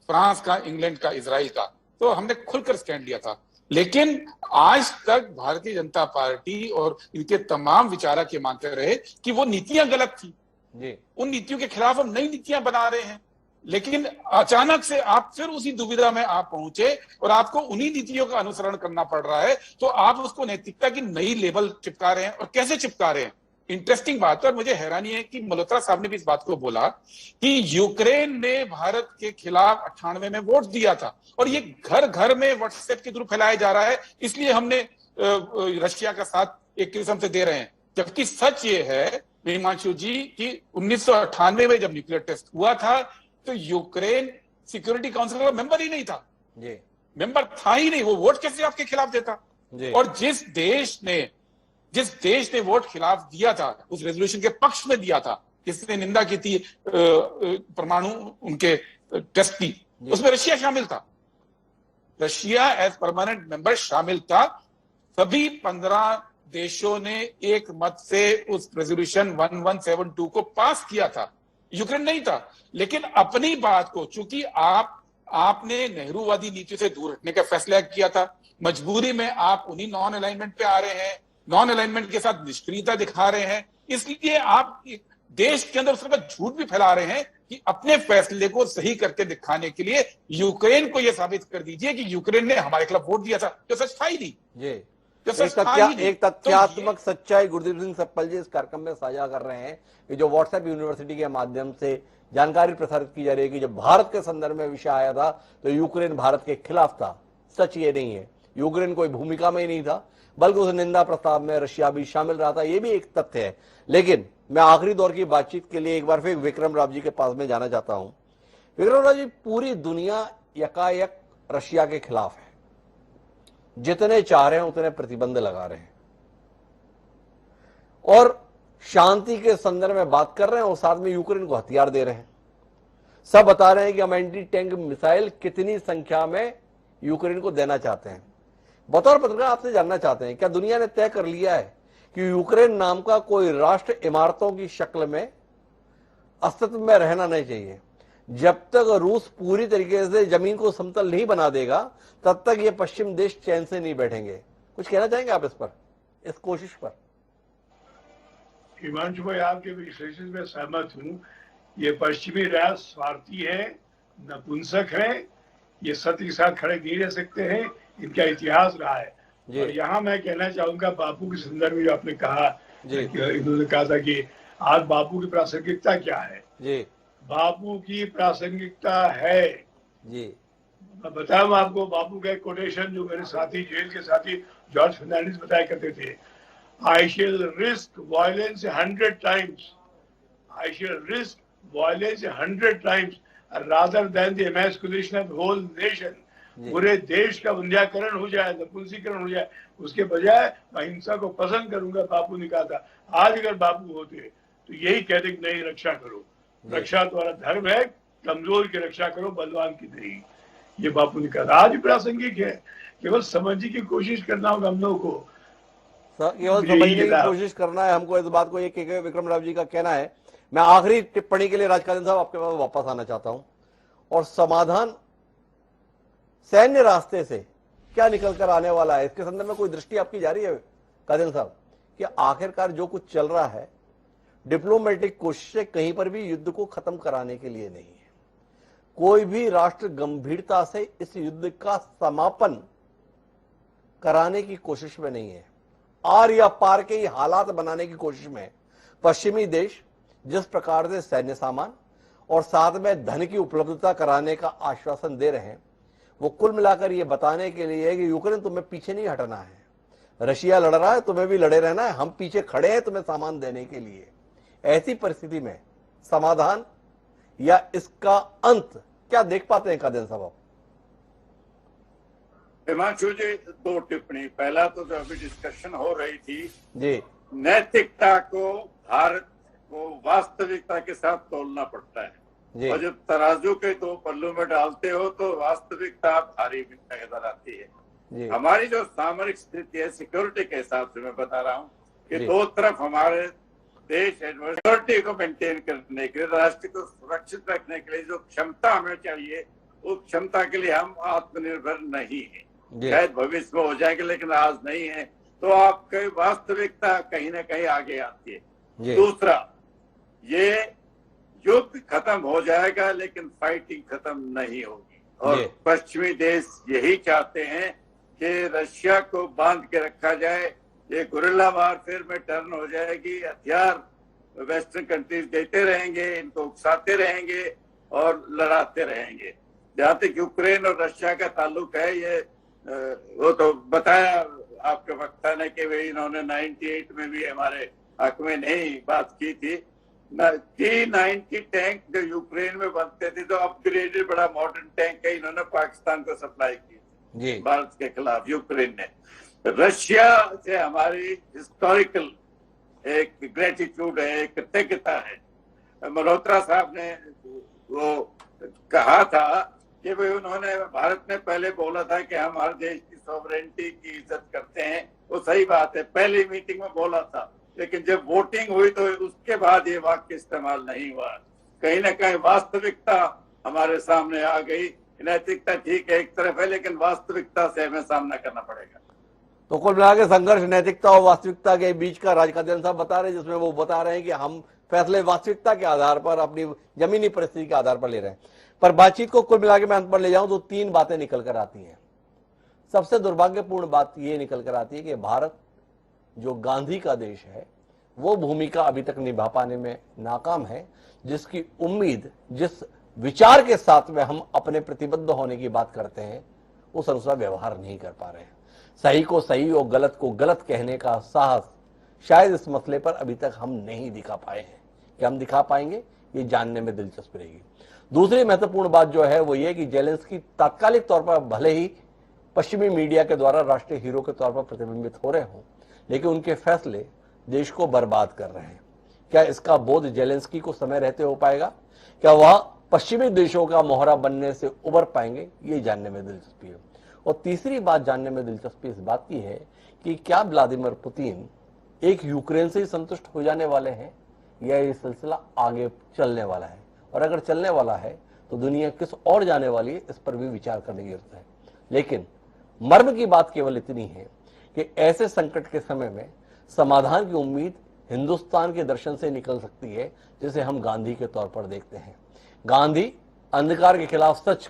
फ्रांस का, इंग्लैंड का, इजराइल का, तो हमने खुलकर स्टैंड लिया था। लेकिन आज तक भारतीय जनता पार्टी और इनके तमाम विचारक ये मानते रहे कि वो नीतियां गलत थी। उन नीतियों के खिलाफ हम नई नीतियां बना रहे हैं, लेकिन अचानक से आप फिर उसी दुविधा में आप पहुंचे और आपको उन्हीं नीतियों का अनुसरण करना पड़ रहा है, तो आप उसको नैतिकता की नई लेबल चिपका रहे हैं। और कैसे चिपका रहे हैं? इंटरेस्टिंग बात है, और मुझे हैरानी है कि मल्होत्रा साहब ने भी इस बात को बोला कि यूक्रेन ने भारत के खिलाफ 98 में वोट दिया था, और ये घर घर में व्हाट्सएप के थ्रू फैलाया जा रहा है, इसलिए हमने रशिया का साथ एक किस्म से दे रहे हैं। जबकि सच ये है हिमांशु जी कि 1998 में जब न्यूक्लियर टेस्ट हुआ था तो यूक्रेन सिक्योरिटी काउंसिल का मेंबर ही नहीं था, मेंबर था ही नहीं, वो वोट कैसे आपके खिलाफ देता? और जिस देश ने वोट खिलाफ दिया था, उस रेजोल्यूशन के पक्ष में दिया था, जिसने निंदा की थी परमाणु उनके टेस्ट की, उसमें रशिया शामिल था। रशिया एज परमानेंट मेंबर शामिल था। सभी 15 देशों ने एक मत से उस रेजोल्यूशन 1172 को पास किया था, यूक्रेन नहीं था। लेकिन अपनी बात को, चूंकि आपने नेहरूवादी नीति से दूर हटने का फैसला किया था, मजबूरी में आप उन्हीं नॉन अलाइनमेंट पे आ रहे हैं, नॉन अलाइनमेंट के साथ निष्क्रियता दिखा रहे हैं, इसलिए आप देश के अंदर उस तरह का झूठ भी फैला रहे हैं कि अपने फैसले को सही करके दिखाने के लिए यूक्रेन को यह साबित कर दीजिए कि यूक्रेन ने हमारे खिलाफ वोट दिया था, जो सच था ही नहीं। एक तथ्यात्मक सच्चाई गुरदीप सिंह सप्पल जी इस कार्यक्रम में साझा कर रहे हैं कि जो व्हाट्सएप यूनिवर्सिटी के माध्यम से जानकारी प्रसारित की जा रही है कि जब भारत के संदर्भ में विषय आया था तो यूक्रेन भारत के खिलाफ था। सच ये नहीं है, यूक्रेन कोई भूमिका में ही नहीं था, बल्कि उस निंदा प्रस्ताव में रशिया भी शामिल रहा था, ये भी एक तथ्य है। लेकिन मैं आखिरी दौर की बातचीत के लिए एक बार फिर विक्रम राव जी के पास में जाना चाहता हूं। विक्रम राव जी, पूरी दुनिया यकायक रशिया के खिलाफ है, जितने चाह रहे हैं उतने प्रतिबंध लगा रहे हैं और शांति के संदर्भ में बात कर रहे हैं और साथ में यूक्रेन को हथियार दे रहे हैं। सब बता रहे हैं कि हम एंटी टैंक मिसाइल कितनी संख्या में यूक्रेन को देना चाहते हैं। बतौर पत्रकार आपसे जानना चाहते हैं, क्या दुनिया ने तय कर लिया है कि यूक्रेन नाम का कोई राष्ट्र इमारतों की शक्ल में अस्तित्व में रहना नहीं चाहिए? जब तक रूस पूरी तरीके से जमीन को समतल नहीं बना देगा तब तक ये पश्चिम देश चैन से नहीं बैठेंगे। कुछ कहना चाहेंगे आप इस पर, इस कोशिश पर? हिमांशु भाई, आपके विश्लेषण में सहमत हूं। ये पश्चिमी राष्ट्र स्वार्थी है, नपुंसक है, ये सत्य के साथ खड़े नहीं रह सकते हैं, इनका इतिहास रहा है। और यहाँ मैं कहना चाहूंगा बापू के संदर्भ में, जो आपने कहा, इन्होंने कहा था कि आज बापू की प्रासंगिकता क्या है। बापू की प्रासंगिकता है जी, मैं बताऊं आपको, बापू का एक कोटेशन जो मेरे साथी, जेल के साथी जॉर्ज फर्नांडिस बताया करते थे, I shall risk violence 100 times. I shall risk violence 100 times rather than the emasculation of the whole nation. पूरे देश का वंध्याकरण हो जाए, नपुंसकीकरण हो जाए, उसके बजाय मैं हिंसा को पसंद करूंगा, बापू ने कहा था। आज अगर बापू होते तो यही कहते कि नहीं, रक्षा करो, रक्षा तुम्हारा धर्म है, कमजोर की रक्षा करो, बलवान की नहीं। ये बापू ने कहा। आज प्रासंगिक है, केवल समझने की कोशिश करना होगा हम लोगों को, केवल समझने की कोशिश करना है हमको। इस बात को एक विक्रम राव जी का कहना है। मैं आखिरी टिप्पणी के लिए राजकारण साहब आपके पास वापस आना चाहता हूं और समाधान सैन्य रास्ते से क्या निकल कर आने वाला है, इसके संदर्भ में कोई दृष्टि आपकी जा रही है कादिर साहब कि आखिरकार जो कुछ चल रहा है डिप्लोमेटिक कोशिशें कहीं पर भी युद्ध को खत्म कराने के लिए नहीं है। कोई भी राष्ट्र गंभीरता से इस युद्ध का समापन कराने की कोशिश में नहीं है, आर या पार के ही हालात बनाने की कोशिश में। पश्चिमी देश जिस प्रकार से सैन्य सामान और साथ में धन की उपलब्धता कराने का आश्वासन दे रहे हैं, वो कुल मिलाकर ये बताने के लिए है कि यूक्रेन तुम्हें पीछे नहीं हटना है, रशिया लड़ रहा है, तुम्हें भी लड़े रहना है, हम पीछे खड़े हैं तुम्हें सामान देने के लिए। ऐसी परिस्थिति में समाधान या इसका अंत क्या देख पाते हैं कादिर साहब? हिमांशु जी, 2 टिप्पणी। पहला तो जो अभी डिस्कशन हो रही थी जी, नैतिकता को भारत को वास्तविकता के साथ तोलना पड़ता है, और जब तराजू के 2 पल्लू में डालते हो तो वास्तविकता भारी नजर आती है। हमारी जो सामरिक स्थिति है, सिक्योरिटी के हिसाब से मैं बता रहा हूँ कि 2 तरफ हमारे देश सिक्योरिटी को मेंटेन करने के लिए, राष्ट्र को सुरक्षित रखने के लिए जो क्षमता हमें चाहिए, उस क्षमता के लिए हम आत्मनिर्भर नहीं है। शायद भविष्य में हो जाएंगे लेकिन आज नहीं है, तो आपकी वास्तविकता कहीं ना कहीं आगे आती है। दूसरा, ये युद्ध खत्म हो जाएगा लेकिन फाइटिंग खत्म नहीं होगी, और पश्चिमी देश यही चाहते हैं कि रशिया को बांध के रखा जाए, ये गुरिल्ला वारफेयर में टर्न हो जाएगी, हथियार वेस्टर्न कंट्रीज देते रहेंगे, इनको उकसाते रहेंगे और लड़ाते रहेंगे। जहां तक यूक्रेन और रशिया का ताल्लुक है, ये वो तो बताया आपके वक्ता ने कि वे इन्होंने 98 में भी हमारे हक में नहीं बात की थी। T-90 टैंक जो यूक्रेन में बनते थे, तो अपग्रेडेड बड़ा मॉडर्न टैंक है, इन्होंने पाकिस्तान को सप्लाई की भारत के खिलाफ यूक्रेन ने। रशिया से हमारी हिस्टोरिकल एक ग्रेटिट्यूड है, एक कृतज्ञता है। मल्होत्रा साहब ने वो कहा था कि भाई उन्होंने, भारत ने पहले बोला था कि हम हर देश की सॉवरेनिटी की इज्जत करते हैं, वो सही बात है, पहली मीटिंग में बोला था, लेकिन जब वोटिंग हुई तो उसके बाद ये वाक्य इस्तेमाल नहीं हुआ। कहीं ना कहीं वास्तविकता हमारे सामने आ गई। नैतिकता ठीक है एक तरफ है, लेकिन वास्तविकता से हमें सामना करना पड़ेगा। तो कुल मिला के संघर्ष नैतिकता और वास्तविकता के बीच का राजकल्याण साहब बता रहे हैं, जिसमें वो बता रहे हैं कि हम फैसले वास्तविकता के आधार पर, अपनी जमीनी परिस्थिति के आधार पर ले रहे हैं। पर बातचीत को कुल मिला के मैं अंत पर ले जाऊं तो 3 बातें निकल कर आती हैं। सबसे दुर्भाग्यपूर्ण बात यह निकल कर आती है कि भारत जो गांधी का देश है वो भूमिका अभी तक निभा पाने में नाकाम है, जिसकी उम्मीद, जिस विचार के साथ में हम अपने प्रतिबद्ध होने की बात करते हैं उस अनुसार व्यवहार नहीं कर पा रहे हैं। सही को सही और गलत को गलत कहने का साहस शायद इस मसले पर अभी तक हम नहीं दिखा पाए हैं। कि हम दिखा पाएंगे ये जानने में दिलचस्पी रहेगी। दूसरी महत्वपूर्ण बात जो है वो ये कि जेलेंस्की तात्कालिक तौर पर भले ही पश्चिमी मीडिया के द्वारा राष्ट्रीय हीरो के तौर पर प्रतिबिंबित हो रहे हों, लेकिन उनके फैसले देश को बर्बाद कर रहे हैं। क्या इसका बोध जेलेंस्की को समय रहते हो पाएगा? क्या वह पश्चिमी देशों का मोहरा बनने से उबर पाएंगे? ये जानने में दिलचस्पी है। और तीसरी बात जानने में दिलचस्पी इस बात की है कि क्या व्लादिमीर पुतिन एक यूक्रेन से ही संतुष्ट हो जाने वाले हैं या ये सिलसिला आगे चलने वाला है? और अगर चलने वाला है तो दुनिया किस और जाने वाली है, इस पर भी विचार करने की जरूरत है। लेकिन मर्म की बात केवल इतनी है कि ऐसे संकट के समय में समाधान की उम्मीद हिंदुस्तान के दर्शन से निकल सकती है, जिसे हम गांधी के तौर पर देखते हैं। गांधी अंधकार के खिलाफ सच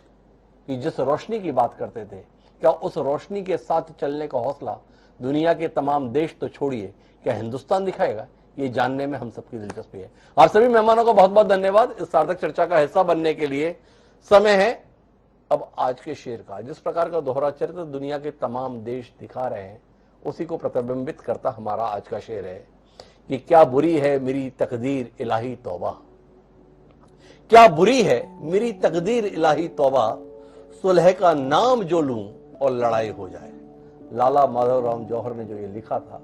की जिस रोशनी की बात करते थे, क्या उस रोशनी के साथ चलने का हौसला दुनिया के तमाम देश तो छोड़िए, क्या हिंदुस्तान दिखाएगा? ये जानने में हम सबकी दिलचस्पी है। आप सभी मेहमानों का बहुत बहुत धन्यवाद इस सार्थक चर्चा का हिस्सा बनने के लिए। समय है अब आज के शेर का। जिस प्रकार का दोहरा चरित्र दुनिया के तमाम देश दिखा रहे हैं, उसी को प्रतिबिंबित करता हमारा आज का शेर है कि क्या बुरी है मेरी तकदीर इलाही तौबा, क्या बुरी है मेरी तकदीर इलाही तौबा, सुलह का नाम जो लूं और लड़ाई हो जाए। लाला माधवराव जौहर ने जो ये लिखा था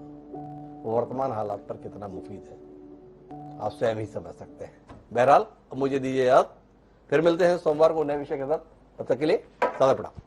वो वर्तमान हालात पर कितना मुफीद है आप स्वयं ही समझ सकते हैं। बहरहाल अब मुझे दीजिए याद, फिर मिलते हैं सोमवार को नए विषय के साथ। तब तक के लिए सादर प्रणाम।